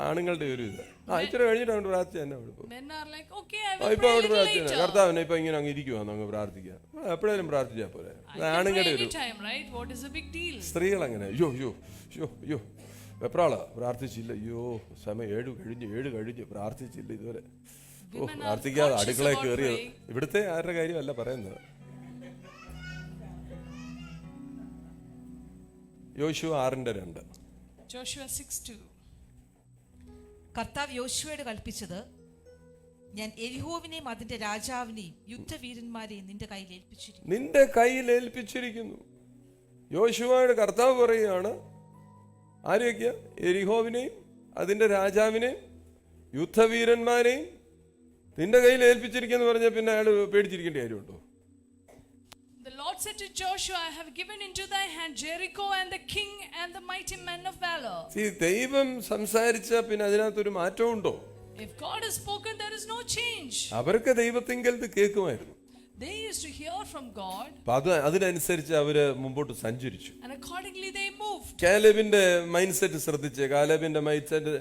ആണുങ്ങളുടെ ഒരു ഇത് ഇച്ചിരി കഴിഞ്ഞിട്ട് അങ്ങോട്ട് പ്രാർത്ഥിച്ചാൽ തന്നെ Men are like, okay, I will ഇപ്പൊ pray a അങ്ങോട്ട് little പ്രാർത്ഥിച്ചാൽ later. കർത്താവിനെ ഇപ്പൊ ഇങ്ങനെ അങ്ങ് ഇരിക്കുവാന്ന് അങ്ങ് പ്രാർത്ഥിക്കാം. എപ്പോഴേലും പ്രാർത്ഥിച്ചാൽ പോലെ. I can pray ആണുങ്ങളുടെ ഒരു anytime, right? What is the big deal? സ്ത്രീകൾ അങ്ങനെ അയ്യോ വെപ്രാള പ്രാർത്ഥിച്ചില്ല, അയ്യോ സമയം 7 കഴിഞ്ഞ് പ്രാർത്ഥിച്ചില്ല ഇതുവരെ. Women are പ്രാർത്ഥിക്കാതെ conscious അടുക്കളയിൽ about കയറിയത് praying. ഇവിടുത്തെ ആരുടെ കാര്യമല്ല പറയുന്നത്. യോശുവ 6:2. Joshua 6:2. കർത്താവ് യോശുവയോട് കൽപ്പിച്ചത്, ഞാൻ എരിഹോവിനെയും അതിന്റെ രാജാവിനെയും യുദ്ധവീരന്മാരെയും നിന്റെ കയ്യിൽ ഏൽപ്പിച്ചിരിക്കുന്നു. നിന്റെ കയ്യിൽ ഏൽപ്പിച്ചിരിക്കുന്നു. യോശുവയുടെ കർത്താവ് പറയുകയാണ്, ആരെയൊക്കെയാ? എരിഹോവിനെയും അതിന്റെ രാജാവിനെയും യുദ്ധവീരന്മാരെയും നിന്റെ കയ്യിൽ ഏൽപ്പിച്ചിരിക്കുന്നു പറഞ്ഞ പിന്നെ അയാൾ പേടിച്ചിരിക്കേണ്ട കാര്യമുണ്ടോ? The Lord said to Joshua, I have given into thy hand Jericho and the king and the mighty men of valor. ദൈവം സംസാരിച്ച പിന്നെ അതിനകത്തൊരു മാറ്റമുണ്ടോ? If God has spoken, there is no change. അവർക്ക് ദൈവത്തിങ്കൽ ഇത് കേൾക്കുമായിരുന്നു. They used to hear from God. അതിനനുസരിച്ച് അവര് മുമ്പോട്ട് സഞ്ചരിച്ചു. And accordingly they moved. കാലേബിന്റെ മൈൻഡ് സെറ്റ് ശ്രദ്ധിച്ചേ. കാലേബിന്റെ മൈൻഡ് സെറ്റ്,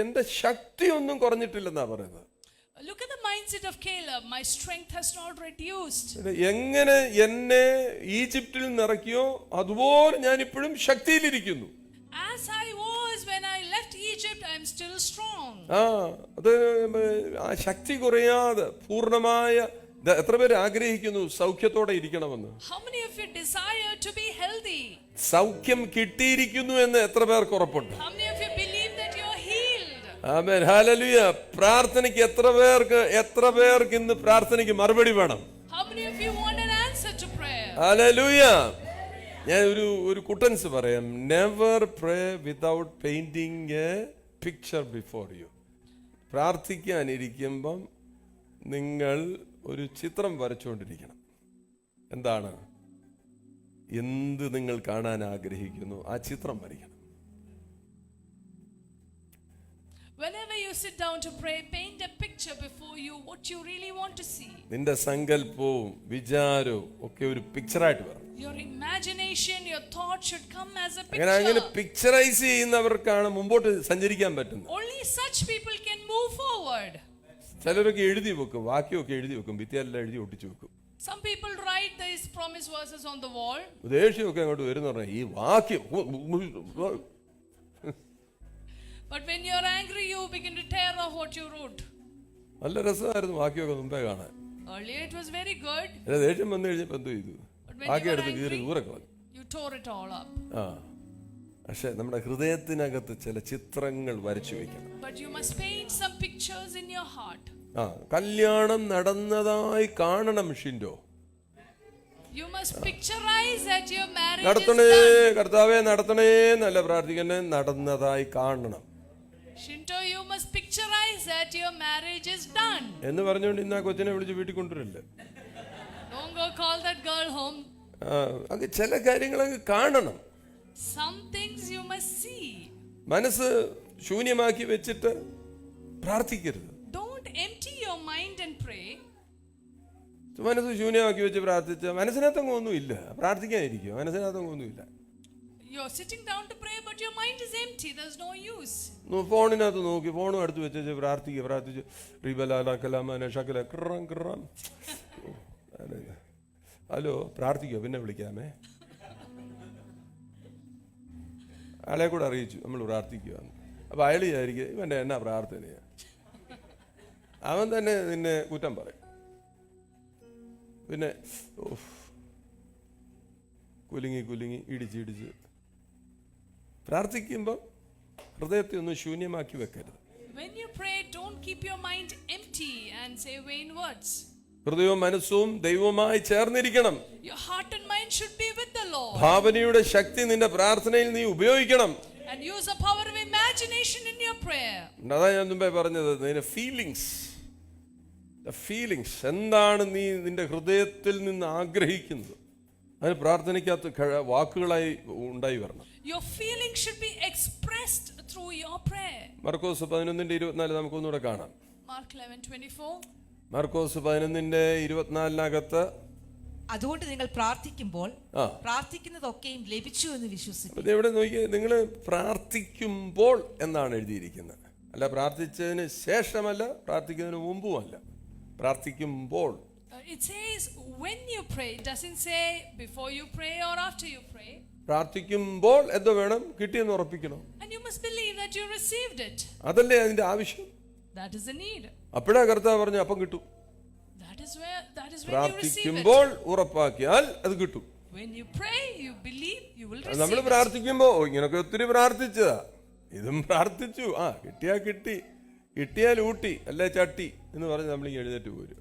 എന്റെ ശക്തി ഒന്നും കുറഞ്ഞിട്ടില്ലെന്നാ പറയുന്നത്. Look at the mindset of Caleb. My strength has not reduced. എങ്ങനെ എന്നെ ഈജിപ്തിൽ നിറക്കിയോ അതുപോലെ ഞാൻ ഇപ്പോഴും ശക്തിയിലിരിക്കുന്നു. As I was when I left Egypt, I am still strong. അത് ആ ശക്തി കുറയാതെ പൂർണ്ണമായ, എത്ര പേര് ആഗ്രഹിക്കുന്നു സൗഖ്യത്തോടെ ഇരിക്കണമെന്ന്? How many of you desire to be healthy? സൗഖ്യം കിട്ടിയിരിക്കുന്നു എന്ന് എത്ര പേർക്ക് ഉറപ്പുണ്ട്? How many of you believe that you are healed? Amen, hallelujah. പ്രാർത്ഥനയ്ക്ക് എത്ര പേർക്ക് ഇന്ന് പ്രാർത്ഥനയ്ക്ക് മറുപടി വേണം? How many of you want an answer to prayer? Hallelujah. ഞാൻ ഒരു കുട്ടൻസ് പറയാം. Never pray without painting a picture before you. പ്രാർത്ഥിക്കാനിരിക്കുമ്പം നിങ്ങൾ ഒരു ചിത്രം വരച്ചുകൊണ്ടിരിക്കണം. എന്താണ്? എന്ത് നിങ്ങൾ കാണാൻ ആഗ്രഹിക്കുന്നു ആ ചിത്രം വരയ്ക്കണം. Whenever you sit down to pray, paint a picture before you what you really want to see. നിന്റെ സങ്കല്പവും വിചാരവും ഒക്കെ ഒരു പിക്ചറായിട്ട് വരണം. Your imagination, your thought should come as a അങ്ങനെ picture. പിക്ചറൈസ് ചെയ്യുന്നവർക്കാണ് മുമ്പോട്ട് സഞ്ചരിക്കാൻ പറ്റുന്നത്. Only such people can move forward. ചിലരൊക്കെ എഴുതി വെക്കും, വാക്യമൊക്കെ എഴുതി വെക്കും, ഭിത്തിയെല്ലാം എഴുതി ഒട്ടിച്ചു വെക്കും. Some people write these promise verses on the wall. ദേഷ്യമൊക്കെ അങ്ങോട്ട് വരുന്ന പറഞ്ഞാൽ ഈ വാക്യം. But when you're angry, you begin to tear off what you wrote. നല്ല രസമായിരുന്നു വാക്യമൊക്കെ മുമ്പേ കാണാൻ. Earlier it was very good. ദേഷ്യം വന്നു കഴിഞ്ഞപ്പോൾ എന്ത് ചെയ്തു? വാക്യം എടുത്ത് കീറി ദൂരൊക്കെ വന്നു. You tore it all up. പക്ഷെ നമ്മുടെ ഹൃദയത്തിനകത്ത് ചില ചിത്രങ്ങൾ വരച്ചു വെക്കണം. But you must paint some pictures in your heart. കല്യാണം നടന്നതായി കാണണം. Shindo, You must picturize that your marriage നടത്തണേ is done. കർത്താവേ നടത്തണേ എന്നല്ല പ്രാർത്ഥിക്കണേ, നടന്നതായി കാണണം. Shinto, you must picturize that your marriage is done. എന്ന് പറഞ്ഞുകൊണ്ട് ഇന്ന് ആ കൊച്ചിനെ വിളിച്ച് വീട്ടിൽ കൊണ്ടുവരില്ലേ? Don't go call that girl home. അത് ചില കാര്യങ്ങളൊക്കെ കാണണം. Some things you must see. മനസ്സ് ശൂന്യമാക്കി വെച്ചിട്ട് പ്രാർത്ഥിക്കരുത്. Don't empty your mind and pray. മനസ്സ് ശൂന്യമാക്കി വെച്ച് പ്രാർത്ഥിച്ച മനസ്സിനകത്തൊന്നും ഒന്നുമില്ല. പ്രാർത്ഥിക്കാനിരിക്കും, മനസ്സിനകത്തൊന്നും ഒന്നുമില്ല. You're sitting down to pray, but your mind is empty. There's no use. ഫോണിനകത്ത് നോക്കി, ഫോണും അടുത്ത് വെച്ച് പ്രാർത്ഥിച്ച് ഹലോ പ്രാർത്ഥിക്കോ, പിന്നെ വിളിക്കാമേ. ആളെ കൂടെ അറിയിച്ചു നമ്മൾ പ്രാർത്ഥിക്കുക. അപ്പൊ അയാൾ വിചാരിക്കുക ഇവന്റെ എന്നാ പ്രാർത്ഥനയാ. അവൻ തന്നെ നിന്നെ കുറ്റം പറയും. പിന്നെ കുലുങ്ങി ഇടിച്ച് പ്രാർത്ഥിക്കുമ്പോൾ ഹൃദയത്തെ ഒന്ന് ശൂന്യമാക്കി വെക്കരുത്. When you pray, don't keep your mind empty and say vain words. ഹൃദയവും മനസ്സും ദൈവവുമായി ചേർന്നിരിക്കണം. Your heart and mind should be with the Lord. ഭാവനയുടെ ശക്തി നിന്റെ പ്രാർത്ഥനയിൽ നീ ഉപയോഗിക്കണം. And use the power of imagination in your prayer. അതാ ഞാൻ മുമ്പേ പറഞ്ഞത്, നിന്റെ ഫീലിങ്സ് എന്താണ് നീ നിന്റെ ഹൃദയത്തിൽ നിന്ന് ആഗ്രഹിക്കുന്നത്, അതിന് പ്രാർത്ഥനയ്ക്കകത്ത് വാക്കുകളായി ഉണ്ടായി വരണം. Your feelings should be expressed through your prayer. മർക്കോസ് 11:24 നമുക്കൊന്നുകൂടെ കാണാം. Mark 11:24. മർക്കോസ് 11:24 അതുകൊണ്ട് നിങ്ങൾ പ്രാർത്ഥിക്കുമ്പോൾ പ്രാർത്ഥിക്കുന്നതൊക്കെയും ലഭിച്ചു എന്ന് വിശ്വസിക്കും. ഇവിടെ നോക്കിയേ, നിങ്ങൾ പ്രാർത്ഥിക്കുമ്പോൾ എന്നാണ് എഴുതിയിരിക്കുന്നത്. അല്ല പ്രാർത്ഥിച്ചതിന് ശേഷമല്ല, പ്രാർത്ഥിക്കുന്നതിന് മുമ്പുമല്ല, പ്രാർത്ഥിക്കുമ്പോൾ. It says when you pray. It doesn't say before you pray or after you pray. പ്രാർത്ഥിക്കുമ്പോൾ എന്തോ വേണം? കിട്ടിയെന്ന് ഉറപ്പിക്കണം. And you must believe that you received it. അതല്ലേ അതിന്റെ ആവശ്യം. That is the need. അപ്പോഴാ കർത്താവ് പറഞ്ഞു അപ്പം കിട്ടും. That is when you receive it. പ്രാർത്ഥിക്കുമ്പോൾ ഉറപ്പാക്കിയാൽ അത് കിട്ടും. When you pray, you believe, you will receive നമ്മൾ it. പ്രാർത്ഥിക്കുമ്പോ ഇങ്ങനൊക്കെ ഒത്തിരി പ്രാർത്ഥിച്ചതാ, ഇതും പ്രാർത്ഥിച്ചു, കിട്ടിയാ കിട്ടി, കിട്ടിയാൽ ഊട്ടി അല്ലേ ചട്ടി എന്ന് പറഞ്ഞ് നമ്മൾ എഴുന്നേറ്റ് പോരും.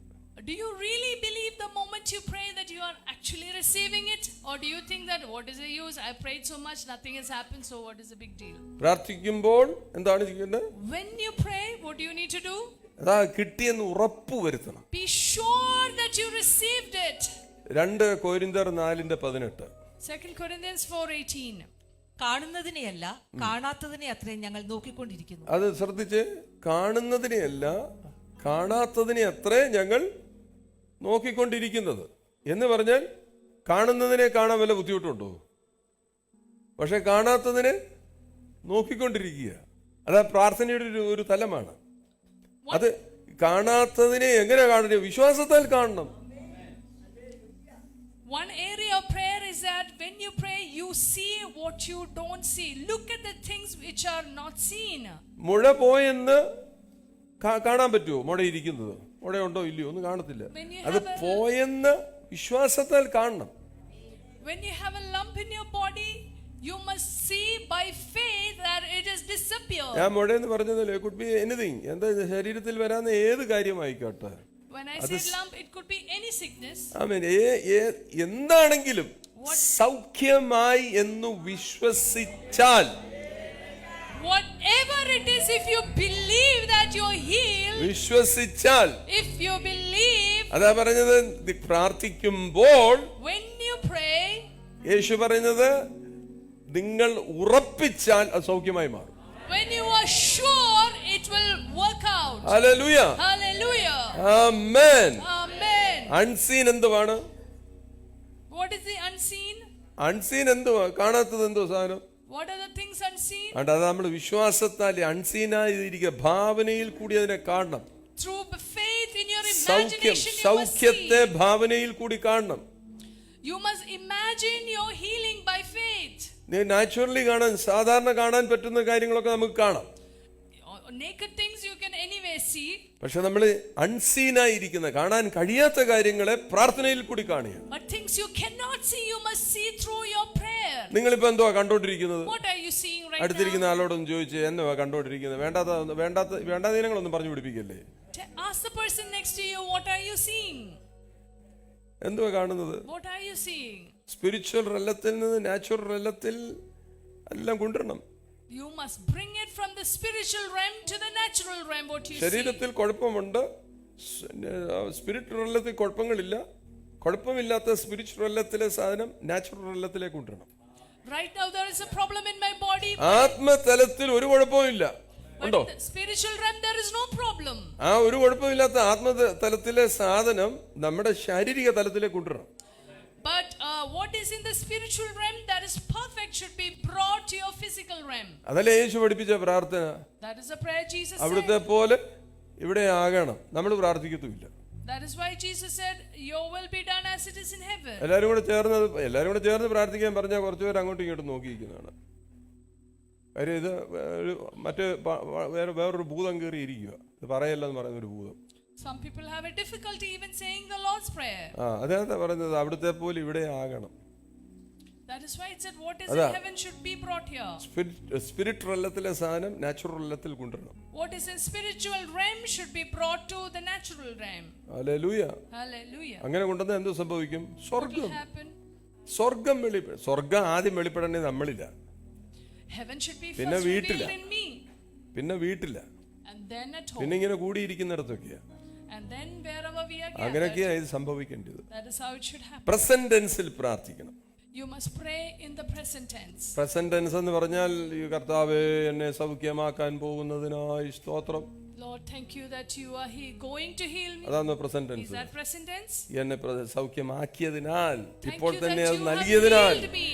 Do you really believe the moment you pray that you are actually receiving it, or do you think that what is the use? I prayed so much, nothing has happened, so what is the big deal? പ്രാർത്ഥിക്കുമ്പോൾ എന്താണ് ചെയ്യേണ്ടത്? When you pray, what do you need to do? അതാ കിട്ടിയെന്ന് ഉറപ്പ് വരുത്തണം. Be sure that you received it. 2 കൊരിന്ത്യർ 4:18. 2 Corinthians 4:18. കാണുന്നതിനെയല്ല കാണാത്തതിനെ അത്രയും ഞങ്ങൾ നോക്കിക്കൊണ്ടിരിക്കുന്നു. അത് ശ്രദ്ധിച്ച്, കാണുന്നതിനെയല്ല കാണാത്തതിനെ അത്രേ ഞങ്ങൾ നോക്കിക്കൊണ്ടിരിക്കുന്നത് എന്ന് പറഞ്ഞാൽ കാണുന്നതിനെ കാണാൻ വല്ല ബുദ്ധിമുട്ടുണ്ടോ? പക്ഷെ കാണാത്തതിനെ നോക്കിക്കൊണ്ടിരിക്കുക. അതാ പ്രാർത്ഥനയുടെ ഒരു തലമാണ്. അത് കാണാത്തതിനെ എങ്ങനെ കാണണം? വിശ്വാസത്താൽ കാണണം. One area of prayer is that when you pray, you see what you don't see. Look at the things which are not seen. മുഴ പോയെന്ന് കാണാൻ പറ്റുമോ? മുഴ ഇരിക്കുന്നത് മുഴയുണ്ടോ ഇല്ലയോ ഒന്നും കാണത്തില്ല. അത് പോയെന്ന് വിശ്വാസത്താൽ കാണണം. When you have a lump in your body, you must see by faith that it has disappeared. ഞാൻ മുഴയെന്ന് പറഞ്ഞതല്ലേ, could be anything. എന്താ ശരീരത്തിൽ വരാവുന്ന ഏത് കാര്യമായിക്കോട്ടെ. When I say lump, it could be any sickness. ആമേൻ. എന്താണെങ്കിലും സൗഖ്യമായി എന്ന് വിശ്വസിച്ചാൽ, whatever it is, if you believe that you're healed, വിശ്വസിച്ചാൽ, if you believe, അതാ പറഞ്ഞത് പ്രാർത്ഥിക്കുമ്പോൾ, when you pray, യേശു പറയുന്നത് നിങ്ങൾ ഉറപ്പിച്ചാൽ അത് സൗഖ്യമായി മാറും. when you are sure, it will work out. Hallelujah. Hallelujah. Amen. Amen. Unseen എന്തുവാണ്? What is the unseen? Unseen എന്തുവാ? കാണാത്തത് എന്തോ സാധനം? What are the things unseen? അത് നമ്മൾ വിശ്വാസത്താൽ അൺസീനായിരിക്കുക, ഭാവനയിൽ കൂടി അതിനെ കാണണം. Through faith in your imagination, you must സൗഖ്യത്തെ see. ഭാവനയിൽ കൂടി കാണണം. You must imagine your healing by faith. Naturally കാണാൻ, സാധാരണ കാണാൻ പറ്റുന്ന കാര്യങ്ങളൊക്കെ നമുക്ക് കാണാം. Naked things you can anyway see. പക്ഷെ നമ്മൾ അൺസീനായിരിക്കുന്ന, കാണാൻ കഴിയാത്ത കാര്യങ്ങളെ പ്രാർത്ഥനയിൽ കൂടി കാണുക. But things you cannot see, you must see through your prayer. നിങ്ങളിപ്പോ എന്തുവാ കണ്ടോണ്ടിരിക്കുന്നത്? What are you seeing right അടുത്തിരിക്കുന്ന now? ആളോടൊന്നും ചോദിച്ച് എന്തുവാ കണ്ടോണ്ടിരിക്കുന്നത്? വേണ്ടാത്ത ദിനങ്ങളൊന്നും പറഞ്ഞു പിടിപ്പിക്കല്ലേ. Ask the person next to you, what are you seeing? എന്തുവാ കാണുന്നത്? What are you seeing? Spiritual റെലത്തിൽ നിന്ന് നാച്ചുറൽ റെലത്തിൽ എല്ലാം കൊണ്ടുവരണം. You must bring it from the spiritual realm to the natural realm. What you see. ശരീരത്തിൽ കുഴപ്പമുണ്ട്, spirit റെലത്തിൽ കുഴപ്പങ്ങളില്ല. കുഴപ്പമില്ലാത്ത spiritual റെലത്തിലെ സാധനം നാച്ചുറൽ റെലത്തിലേക്ക് കൊണ്ടുവരണം. Right now there is a problem in my body. ആത്മതലത്തിൽ ഒരു കുഴപ്പമില്ല. ഉണ്ടോ? But in the spiritual realm there is no problem. ആ ഒരു കുഴപ്പമില്ലാത്ത ആത്മതലത്തിലെ സാധനം നമ്മുടെ ശാരീരിക തലത്തിലേക്ക് കൊണ്ടുവരണം. But what is in the spiritual realm that is perfect should be brought to your physical realm. അതല്ലേ യേശു പഠിപ്പിച്ച പ്രാർത്ഥന. That is the prayer Jesus said. അവിടുത്തെ പോലെ ഇവിടെ ആകണം. നമ്മൾ പ്രാർത്ഥിക്കത്തുമില്ല. That is why Jesus said, your will be done as it is in heaven. എല്ലാവരും കൂടെ ചേർന്ന് പ്രാർത്ഥിക്കാൻ പറഞ്ഞാൽ കുറച്ചുപേർ അങ്ങോട്ടും ഇങ്ങോട്ടും നോക്കിയിരിക്കുന്നതാണ്. കാര്യം ഇത് വേറൊരു ഭൂതം കയറി ഇരിക്കുക. ഇത് പറയല്ലെന്ന് പറയുന്ന ഒരു ഭൂതം. Some people have a difficulty even saying the Lord's Prayer. അതാണ് പറയുന്നത്, അവിടുത്തെ പോലെ ഇവിടെ ആകണം. That is why it said what is in heaven should be brought here. Spirit റെലത്തിലെ സാധനം നാച്ചുറൽ റെലത്തിൽ കൊണ്ടുവരണം. What is in spiritual realm should be brought to the natural realm. Hallelujah. Hallelujah. അങ്ങനെ കൊണ്ടുവന്നാൽ എന്ത് സംഭവിക്കും? What will happen? സ്വർഗം ആദ്യം വെളിപ്പെടേണ്ടത് നമ്മളില്ല. Heaven should be first revealed in me. പിന്നെ വീട്ടില്ല. And then at home. പിന്നെ ഇങ്ങനെ കൂടിയിരിക്കുന്നിടത്തൊക്കെയാ. And then wherever we are അങ്ങനെയൊക്കെയാ ഇത് സംഭവിക്കേണ്ടത്. that is how it should happen. Present ടെൻസിൽ പ്രാർത്ഥിക്കണം. You must pray in the present tense. Present tense എന്ന് പറഞ്ഞാൽ കർത്താവേ എന്നെ സൗഖ്യമാക്കാൻ പോകുന്നതിനായി സ്തോത്രം. Lord, thank you that you are going to heal me. അതാണ് present Is tense. that present tense? എന്നെ സൗഖ്യമാക്കിയതിനാൽ, Thank ഇപ്പോൾ you തന്നെ that അത് you have നൽകിയതിനാൽ, healed me.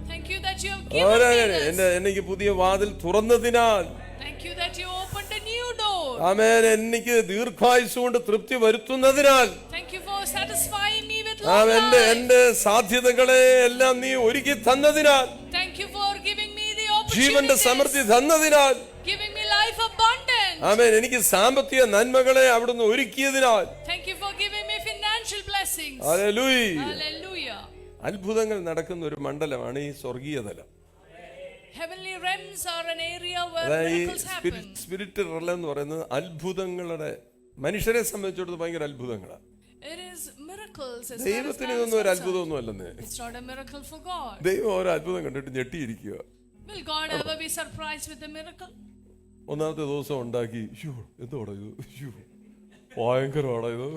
Thank you that you have given me this. എനിക്ക് പുതിയ വാതിൽ തുറന്നതിനാൽ, Thank you that you opened a new door. ആമേൻ, എനിക്ക് ദീർഘായുസ്സ് കൊണ്ട് തൃപ്തി വരുത്തുന്നതിനാൽ, Thank you for satisfying me with long amen, life. എന്റെ സാധ്യതകളെ എല്ലാം നീ ഒരുക്കി തന്നതിനാൽ, Thank you for giving me the ജീവന്റെ opportunities, സമൃദ്ധി തന്നതിനാൽ, giving me life abundant. ആമേൻ. എനിക്ക് സാമ്പത്തിക നന്മകളെ അവിടുന്ന് ഒരുക്കിയതിനാൽ. Thank you for giving me financial blessings. Hallelujah. Hallelujah. അത്ഭുതങ്ങൾ നടക്കുന്ന ഒരു മണ്ഡലമാണ് ഈ സ്വർഗീയ തലം. Heavenly realms are an area where അതായത് miracles happen. സ്പിരിറ്റ് റെലം എന്ന് പറയുന്നത് അത്ഭുതങ്ങളുടെ, മനുഷ്യരെ സംബന്ധിച്ചിടത്തോളം ഭയങ്കര അത്ഭുതങ്ങളാണ്. It is miracles as far as ദൈവത്തിന് man is ഇതൊന്നും ഒരു concerned. അത്ഭുതമൊന്നും അല്ലെന്നേ. It's not a miracle for God. ദൈവം ഓരോ അത്ഭുതം കണ്ടിട്ട് ഞെട്ടിയിരിക്കുക. Will God ever be surprised with a miracle? ഒന്നാമത്തെ ദിവസം ഉണ്ടാക്കി, എന്തോടാ ഇത്, ഭയങ്കരമാടാ ഇത്,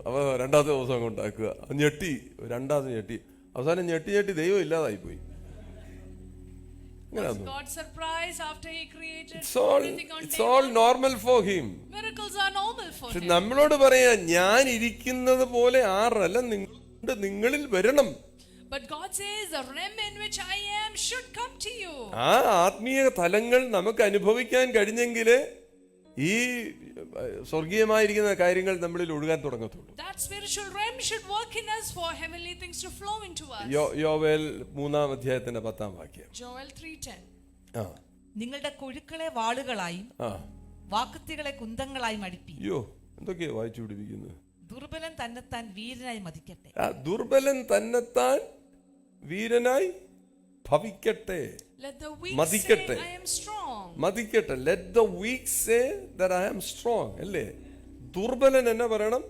അവ രണ്ടാമത്തെ ദിവസം അങ്ങ് ഉണ്ടാക്കുക, ഞെട്ടി, രണ്ടാമത് ഞെട്ടി, അവസാനം ഞെട്ടി ഞെട്ടി ദൈവം ഇല്ലാതായി പോയി. Was God surprised after He created everything on It's all normal for him. Miracles are normal for Him. നമ്മളോട് പറയാ, ഞാൻ ഇരിക്കുന്നത് പോലെ ആ റലം നിങ്ങളിൽ വരണം. But God says the realm in which I am should come to you. ആ ആത്മീയ തലങ്ങൾ നമുക്ക് അനുഭവിക്കാൻ കഴിഞ്ഞെങ്കിലേ ഈ സ്വർഗീയമായിരിക്കുന്ന കാര്യങ്ങൾ നമ്മളിൽ ഒഴുകാൻ തുടങ്ങത്തുള്ളൂ. That spiritual realm should work in us for heavenly things to flow into us. യോവേൽ 3-ാം അധ്യായത്തിന്റെ 10-ാം വാക്യം. Joel 3:10. നിങ്ങളുടെ കൊഴുക്കളെ വാളുകളായും വാക്കത്തികളെ കുന്തങ്ങളായും അടിപ്പി. എന്തൊക്കെയാ വായിച്ചു പിടിപ്പിക്കുന്നത്? ദുർബലൻ തന്നെത്താൻ വീരനായി മതിക്കട്ടെ. ദുർബലൻ തന്നെത്താൻ വീരനായി ഭവിക്കട്ടെ, മതിക്കട്ടെ, മതിക്കട്ടെ. Let the weak say that I am strong. അല്ലേ? ദുർബലൻ എന്നെ പറയണം,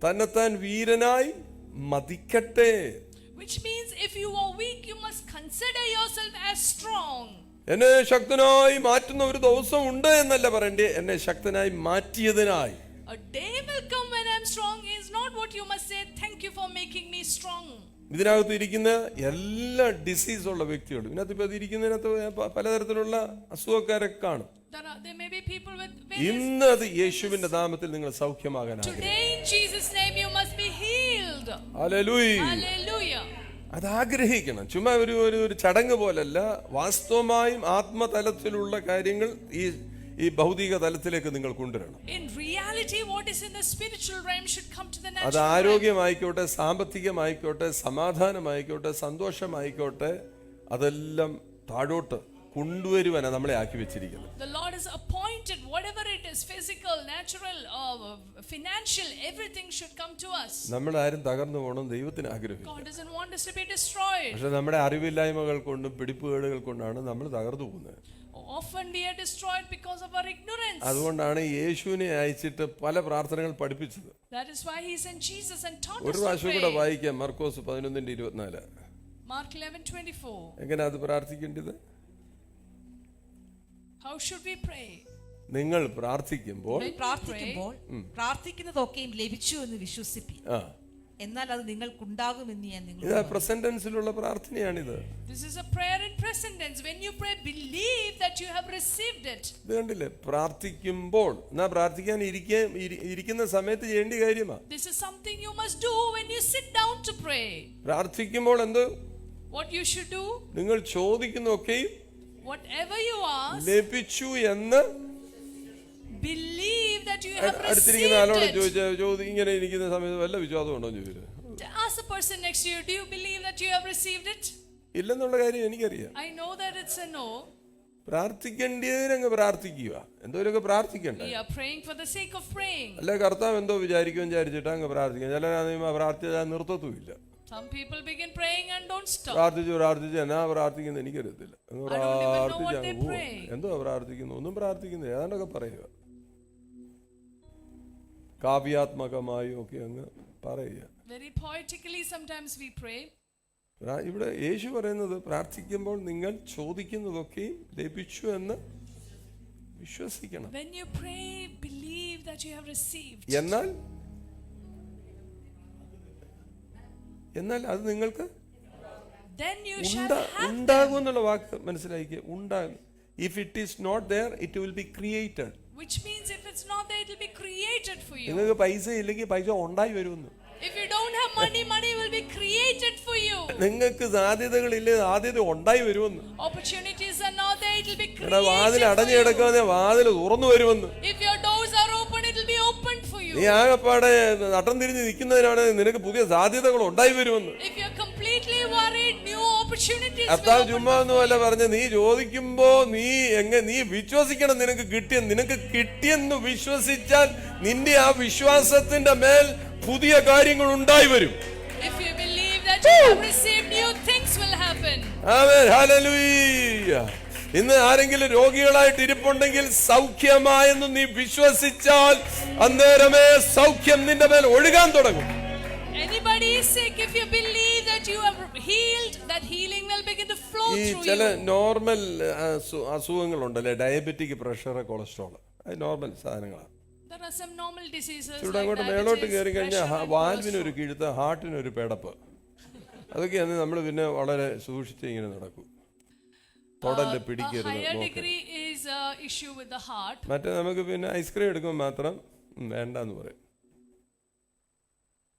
തന്നെത്താൻ വീരനായി മതിക്കട്ടെ. Which means if you are weak, you must consider yourself as strong. എന്നെ ശക്തനായി മാറ്റുന്ന ഒരു ദിവസം ഉണ്ട് എന്നല്ല പറയണ്ടേ, എന്നെ ശക്തനായി മാറ്റിയതിനായി. A day will come when I am strong is not what you must say. Thank you for making me strong. ഇതിനകത്ത് ഇരിക്കുന്ന എല്ലാ ഡിസീസ് ഉള്ള വ്യക്തികളും, ഇതിനകത്ത് ഇപ്പൊ ഇരിക്കുന്നതിനകത്ത് പലതരത്തിലുള്ള അസുഖക്കാരൊക്കെ കാണും. There may be people with ഇന്ന് അത് യേശുവിന്റെ നാമത്തിൽ നിങ്ങൾ സൗഖ്യമാകാൻ ആഗ്രഹിക്കുന്നു. Today in Jesus name you must be healed. Hallelujah. Hallelujah. അത് ആഗ്രഹിക്കണം. ചുമ്മാ ഒരു ചടങ്ങ് പോലല്ല, വാസ്തവമായും ആത്മതലത്തിലുള്ള കാര്യങ്ങൾ ഈ ഭൗതിക തലത്തിലേക്ക് നിങ്ങൾ കൊണ്ടുവരണം. In reality what is in the spiritual realm should come to the natural. അത് ആരോഗ്യമായിക്കോട്ടെ, സാമ്പത്തികമായിക്കോട്ടെ, സമാധാനമായിക്കോട്ടെ, സന്തോഷമായിക്കോട്ടെ, അതെല്ലാം താഴോട്ട് കൊണ്ടുവരുവാനാ നമ്മളെ ആക്കി വെച്ചിരിക്കുന്നത്. The Lord has appointed whatever it is, physical, natural, financial, everything should come to us. നമ്മൾ ആരും തകർന്നു പോകണം ദൈവത്തിന് ആഗ്രഹം. God doesn't want us to be destroyed. പക്ഷെ നമ്മുടെ അറിവില്ലായ്മകൾ കൊണ്ടും പിടിപ്പുകേടുകൾ കൊണ്ടാണ് നമ്മൾ തകർന്നു പോകുന്നത്. Often we are destroyed because of our ignorance. അതുകൊണ്ടാണ് യേശുവിനെ അയച്ചിട്ട് പല പ്രാർത്ഥനകൾ പഠിപ്പിച്ചത്. That is why He sent Jesus and taught us ഒരു to പ്രാവശ്യം pray. കൂടെ വായിക്കാം, മർക്കോസ് 11:24. Mark 11:24. എങ്ങനെ അത് പ്രാർത്ഥിക്കേണ്ടത്? How should we pray? നിങ്ങൾ പ്രാർത്ഥിക്കുമ്പോൾ പ്രാർത്ഥിക്കുന്നതൊക്കെയും ലഭിച്ചു എന്ന് വിശ്വസിപ്പി, എന്നാൽ അത് നിങ്ങൾക്കുണ്ടാകുമെന്ന് ഞാൻ ഇത് നിങ്ങളോട്. Present ടെൻസിലുള്ള പ്രാർത്ഥനയാണിത്. This is a prayer in present tense. When you pray, believe that you have received it. ഇത് കണ്ടില്ലേ? പ്രാർത്ഥിക്കുമ്പോൾ, എന്നാ പ്രാർത്ഥിക്കാൻ ഇരിക്കുന്ന സമയത്ത് ചെയ്യേണ്ട കാര്യമാണ്. This is something you must do when you sit down to pray. പ്രാർത്ഥിക്കുമ്പോൾ എന്ത്? What you should do? നിങ്ങൾ ചോദിക്കുന്നതൊക്കെയും whatever you ask, ലഭിച്ചു എന്ന് believe that you have അടുത്തിരിക്കുന്ന received ആളോട് it. ചോദിച്ചു, ഇങ്ങനെ ഇരിക്കുന്ന സമയത്ത് വല്ല വിശ്വാസം ഉണ്ടോ എന്ന് ചോദിച്ചു. Ask the person next to you, do you believe that you have received it? ഇല്ലെന്നുള്ള കാര്യം എനിക്കറിയാം. I know that it's a no. പ്രാർത്ഥിക്കേണ്ടതിനങ്ങ് പ്രാർത്ഥിക്കുക, എന്തോരൊക്കെ പ്രാർത്ഥിക്കണ്ടേ. We are praying for the sake of praying. അല്ലെ കർത്താവ് എന്തോ വിചാരിച്ചിട്ട് അങ്ങ് പ്രാർത്ഥിക്കാം. ചില പ്രാർത്ഥിച്ചാൽ നിർത്തത്തുമില്ല. Some people begin praying and don't stop. പ്രാർത്ഥിച്ചു എന്നാ പ്രാർത്ഥിക്കുന്നത് എനിക്കറിയത്തില്ല. pray. എന്തോ പ്രാർത്ഥിക്കുന്നു, ഒന്നും പ്രാർത്ഥിക്കുന്നു, ഏതാണ്ടൊക്കെ പറയുക, കാവ്യാത്മകമായും ഒക്കെ അങ്ങ് പറയുക. Very poetically sometimes we pray. ഇവിടെ യേശു പറയുന്നത്, പ്രാർത്ഥിക്കുമ്പോൾ നിങ്ങൾ ചോദിക്കുന്നതൊക്കെയും ലഭിച്ചു എന്ന് വിശ്വസിക്കണം. When you pray, believe that you have received. എന്നാൽ അത് നിങ്ങൾക്ക് ഉണ്ടാകും എന്നുള്ള വാക്ക് മനസ്സിലാക്കിയ ഉണ്ടാകും. If it is not there, it will be created. Which means if it's not there, it will be created for you. നിങ്ങൾക്ക് പൈസ ഇല്ലെങ്കിൽ പൈസ ഉണ്ടായി വരുമെന്ന്. If you don't have money, money will be created for you. നിങ്ങൾക്ക് സാധ്യതകളില്ലേ, സാധ്യത ഉണ്ടായി വരുമെന്ന്. Opportunities are not there, it will be created. വാതിൽ അടഞ്ഞു കിടക്കാതെ വാതിൽ തുറന്നു വരുമെന്ന്. If your doors are open, it will be opened for you. നീ ആകപ്പാടെ നട്ടം തിരിഞ്ഞ് നിൽക്കുന്നതിനാണ് നിനക്ക് പുതിയ സാധ്യതകൾ ഉണ്ടായി വരുമെന്ന്. If you're completely worried, new opportunities will കർത്താവ് open ചുമ്മാ ഒന്നുമല്ല പറഞ്ഞ, നീ ചോദിക്കുമ്പോ നീ വിശ്വസിക്കണം. നിനക്ക് കിട്ടിയെന്ന് വിശ്വസിച്ചാൽ നിന്റെ ആ വിശ്വാസത്തിന്റെ മേൽ പുതിയ കാര്യങ്ങൾ ഉണ്ടായി വരും. If you believe that you have received, new things will happen. Amen, hallelujah. ഇന്ന് ആരെങ്കിലും രോഗികളായിട്ട് ഇരിപ്പുണ്ടെങ്കിൽ സൗഖ്യമായെന്ന് നീ വിശ്വസിച്ചാൽ അന്നേരമേ സൗഖ്യം നിന്റെ മേൽ ഒഴുകാൻ തുടങ്ങും. Anybody is sick, if you believe that you have healed, that healing will begin to flow ഈ through ചില you. നോർമൽ അസുഖങ്ങളുണ്ടല്ലേ, ഡയബറ്റിക്, പ്രഷർ, കൊളസ്ട്രോൾ, അത് നോർമൽ സാധനങ്ങളാണ്. There are some normal diseases ഇവിടെ like അങ്ങോട്ട് മേലോട്ട് diabetes, കയറി കഴിഞ്ഞാൽ pressure and വാൽവിനൊരു cholesterol. കിഴുത്ത്, ഹാർട്ടിനൊരു പിടപ്പ്, അതൊക്കെയാണ് നമ്മൾ പിന്നെ വളരെ സൂക്ഷിച്ച് ഇങ്ങനെ നടക്കും. തൊടല് A പിടിക്കരുത്, higher നോക്കരുത്. degree is an issue with the heart. മറ്റേ നമുക്ക് പിന്നെ ഐസ്ക്രീം എടുക്കുമ്പോൾ മാത്രം വേണ്ടെന്ന് പറയും.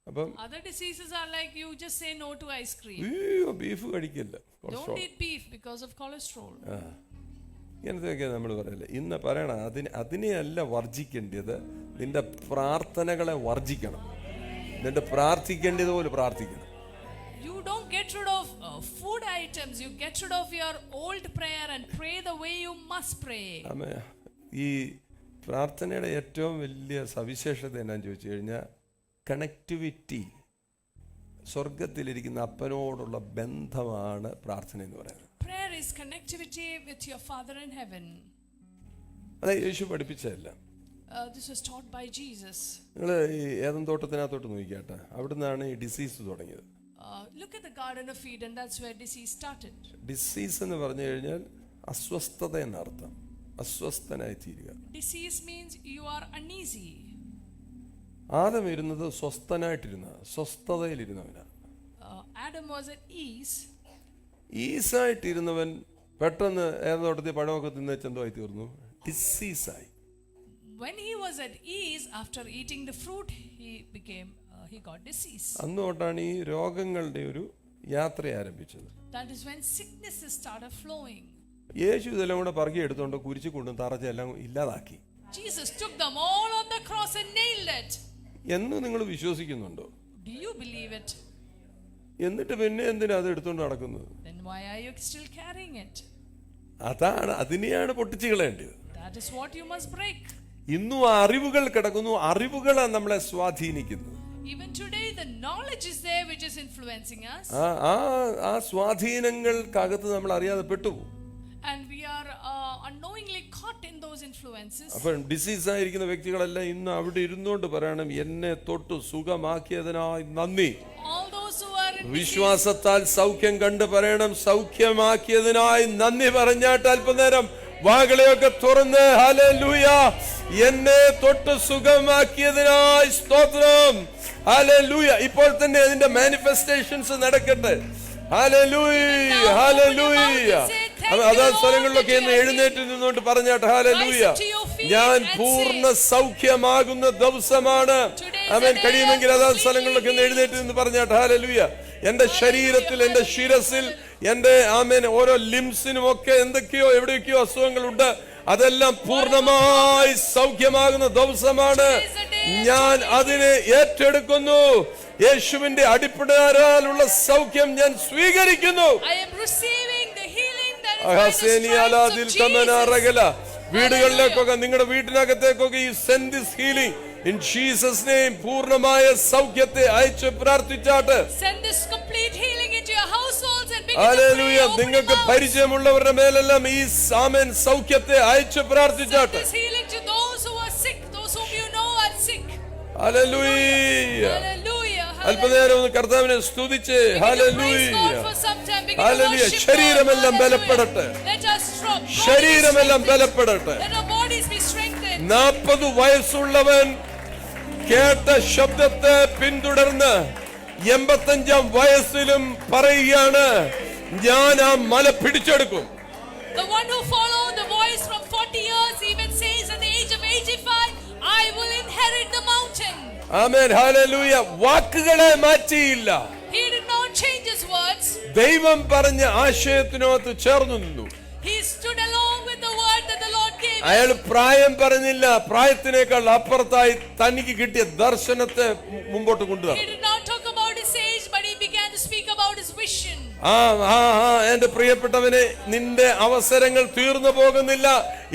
അപ്പം Other diseases are like you just say no to ice cream. Beef കഴിക്കില്ല, cholesterol, Don't eat beef because of cholesterol. ഇങ്ങനത്തെയൊക്കെ നമ്മൾ പറയല്ലേ. ഇന്ന് പറയണം, അതിനെയല്ല വർജിക്കേണ്ടത്, നിന്റെ പ്രാർത്ഥനകളെ വർജിക്കണം. നിന്റെ പ്രാർത്ഥിക്കേണ്ടതുപോലെ പ്രാർത്ഥിക്കണം. You don't get rid of food items. You get rid of your old prayer and pray the way you must pray. ഈ പ്രാർത്ഥനയുടെ ഏറ്റവും വലിയ സവിശേഷത എന്നാന്ന് ചോദിച്ചു കഴിഞ്ഞാൽ കണക്ടിവിറ്റി, സ്വർഗത്തിലിരിക്കുന്ന അപ്പനോടുള്ള ബന്ധമാണ് പ്രാർത്ഥന എന്ന് പറയുന്നത്. Prayer is connectivity with your Father in heaven. അതെ, യേശു പഠിപ്പിച്ചതല്ല. This was taught by Jesus. നിങ്ങൾ ഈ ഏദൻ തോട്ടത്തിനകത്തോട്ട് നോക്കിയാട്ടെ, അവിടുന്നാണ് ഈ ഡിസീസ് തുടങ്ങിയത്. Look at the Garden of Eden. That's where disease started. Disease എന്ന് പറഞ്ഞു കഴിഞ്ഞാൽ അസ്വസ്ഥത എന്നർത്ഥം, അസ്വസ്ഥനായി തീരുക. Disease means you are uneasy. Adam ഇരുന്നത് സ്വസ്ഥനായിട്ടിരുന്ന, സ്വസ്ഥതയിലിരുന്നവനാ. Adam was at ease. ഈസായിട്ടിരുന്നവൻ പെട്ടെന്ന് ഏതോട്ടത്തിൽ പഴമൊക്കെ തിന്ന് ചെന്തമായി തീർന്നു, ഡിസീസായി. When he was at ease, after eating the fruit, he got disease. അന്ന് തൊട്ടാണ് ഈ രോഗങ്ങളുടെ ഒരു യാത്ര ആരംഭിച്ചത്. That is when sicknesses started flowing. യേശു ഇതെല്ലാം കൂടെ പറക്കി എടുത്തോണ്ട് കുരിശി കൊണ്ടും തറച്ച് എല്ലാം ഇല്ലാതാക്കി. Jesus took them all on the cross and nailed it. എന്ന് നിങ്ങൾ വിശ്വസിക്കുന്നുണ്ടോ? Do you believe it? എന്നിട്ട് പിന്നെ എന്തിനാ അത് എടുത്തോണ്ട് നടക്കുന്നത്? Then why are you still carrying it? അതിനെയാണ് പൊട്ടിച്ചു കളയേണ്ടത്. That is what you must break. ഇന്നും ആ അറിവുകൾ കിടക്കുന്നു, അറിവുകളാണ് നമ്മളെ സ്വാധീനിക്കുന്നത്. Even today the knowledge is there which is influencing us. ആ സ്വാധീനങ്ങൾക്കകത്ത് നമ്മൾ അറിയാതെ പെട്ടുപോകും. And we are unknowingly caught in those influences. അപ്പോൾ ഡിസീസ് ആയിരിക്കുന്ന വ്യക്തികളെല്ലാം ഇന്ന് അവിടെ ഇരുന്നുകൊണ്ട് പറയണം, എന്നെ തൊട്ട് സുഖമാക്കിയതിനായി നന്ദി. All those who are in വിശ്വാസത്താൽ സൗഖ്യം കണ്ട് പറയണം, സൗഖ്യമാക്കിയതിനായി നന്ദി പറഞ്ഞാട്ട് അല്പനേരം വാകളെയൊക്കെ തുറന്ന് ഹല്ലേലൂയ, എന്നെ തൊട്ട് സുഖമാക്കിയതിനായി സ്തോത്രം, ഹല്ലേലൂയ. ഇപ്പോൾ തന്നെ അതിന്റെ മാനിഫെസ്റ്റേഷൻസ് നടക്കട്ടെ. Hallelujah, hallelujah. അതാ സ്ഥലങ്ങളിലൊക്കെ ഇന്ന് എഴുന്നേറ്റ് നിന്നുകൊണ്ട് പറഞ്ഞാട്ടെ, ഹല്ലേലൂയ, ഞാൻ പൂർണ്ണ സൗഖ്യമാകുന്ന ദിവസമാണ്. അവൻ കഴിയുമെങ്കിൽ അതാ സ്ഥലങ്ങളിലൊക്കെ ഇന്ന് എഴുന്നേറ്റ് നിന്ന് പറഞ്ഞാട്ടെ, ഹല്ലേലൂയ. എന്റെ ശരീരത്തിൽ, എന്റെ ശിരസിൽ, എന്റെ ആമേൻ ഓരോ ലിംസിനും ഒക്കെ എന്തൊക്കെയോ എവിടെയൊക്കെയോ അസുഖങ്ങളുണ്ട്, അതെല്ലാം പൂർണ്ണമായി സൗഖ്യമാകുന്ന ദിവസമാണ്. ഞാൻ അതിനെ ഏറ്റെടുക്കുന്നു. യേശുവിന്റെ അടിപ്പിടാലുള്ള സൗഖ്യം ഞാൻ സ്വീകരിക്കുന്നു. I am receiving the healing that is by the stripes of Jesus. വീടുകളിലേക്കൊക്കെ, നിങ്ങളുടെ വീട്ടിനകത്തേക്കൊക്കെ ഈ send this healing in Jesus name. പൂർണ്ണമായ സൗഖ്യത്തെ അയച്ച് പ്രാർത്ഥിച്ചാട്ട്. Send this complete healing into your households and begin hallelujah. to pray. നിങ്ങൾക്ക് പരിചയമുള്ളവരുടെ മേലെല്ലാം ഈ ആമേൻ സൗഖ്യത്തെ അയച്ച് പ്രാർത്ഥിച്ചാട്ട്. Send this healing to those who are sick, those whom you know are sick. Hallelujah. Hallelujah. അല്പനേരം ഒന്ന് കർത്താവിനെ സ്തുതിച്ച് hallelujah, hallelujah. ശരീരമെല്ലാം ബലപ്പെടട്ടെ, ശരീരമെല്ലാം ബലപ്പെടട്ടെ. 40 വയസ്സുള്ളവൻ കേട്ട ശബ്ദത്തെ പിന്തുടർന്ന് 85 വയസ്സിലും പറയുകയാണ്, ഞാൻ ആ മല പിടിച്ചെടുക്കും. The one who followed the voice from 40 years even says at the age of 85, I will inherit the mountain. Amen, hallelujah. വാക്കുകളെ മാറ്റിയില്ല. He did not change his words. ദൈവം പറഞ്ഞ ആശയത്തിനകത്ത് ചേർന്നു നിന്നു. He stood along with the word that the Lord gave him. അയാൾ പ്രായം പറഞ്ഞില്ല, പ്രായത്തിനേക്കാൾ അപ്പുറത്തായി തനിക്ക് കിട്ടിയ ദർശനത്തെ മുമ്പോട്ട് കൊണ്ടുവന്നു. He did not talk about his age, but he began to speak about his vision. എന്റെ പ്രിയപ്പെട്ടവനെ, നിന്റെ അവസരങ്ങൾ തീർന്നു പോകുന്നില്ല.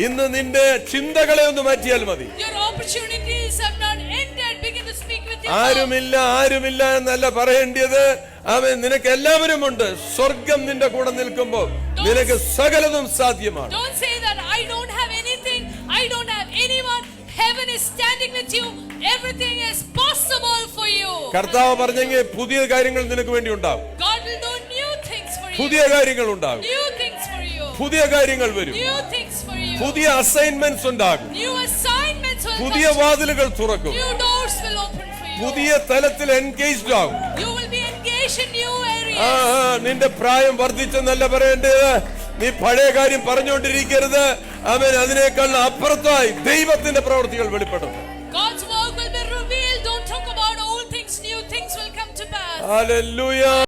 ഇന്ന് നിന്റെ ചിന്തകളെ ഒന്ന് മാറ്റിയാൽ മതി. Your opportunities have not ended. Begin to speak with your ആരുമില്ല എന്നല്ല പറയേണ്ടത്. ആമേൻ. നിനക്ക് എല്ലാവരും ഉണ്ട്. സ്വർഗം നിന്റെ കൂടെ നിൽക്കുമ്പോൾ നിനക്ക് സകലതും സാധ്യമാണ്. Don't say that I don't have anything, I don't have anyone. Heaven is standing with you. Everything is possible for you. കർത്താവ് പറഞ്ഞെങ്കിൽ പുതിയ കാര്യങ്ങൾ നിനക്ക് വേണ്ടി ഉണ്ടാവും. God will do new things for you. പുതിയ കാര്യങ്ങൾ ഉണ്ടാകും. New things for you. പുതിയ കാര്യങ്ങൾ വരും. New things for you. പുതിയ അസൈൻമെന്റ്സ് ഉണ്ടാകും. New assignments will പുതിയ come. വാതിലുകൾ തുറക്കും. New doors will open for you. പുതിയ തലത്തിൽ എൻഗേജ്ഡ് ആകും. You will be engaged in new areas. നിന്റെ പ്രായം വർദ്ധിച്ചെന്നല്ല പറയേണ്ടത്. നീ പഴയ കാര്യം പറഞ്ഞുകൊണ്ടിരിക്കരുത്. അവൻ അതിനേക്കാൾ അപ്പുറത്തായി ദൈവത്തിന്റെ പ്രവൃത്തികൾ വെളിപ്പെടും. God's work will be revealed. Don't talk about old things. New things will come to pass. Hallelujah.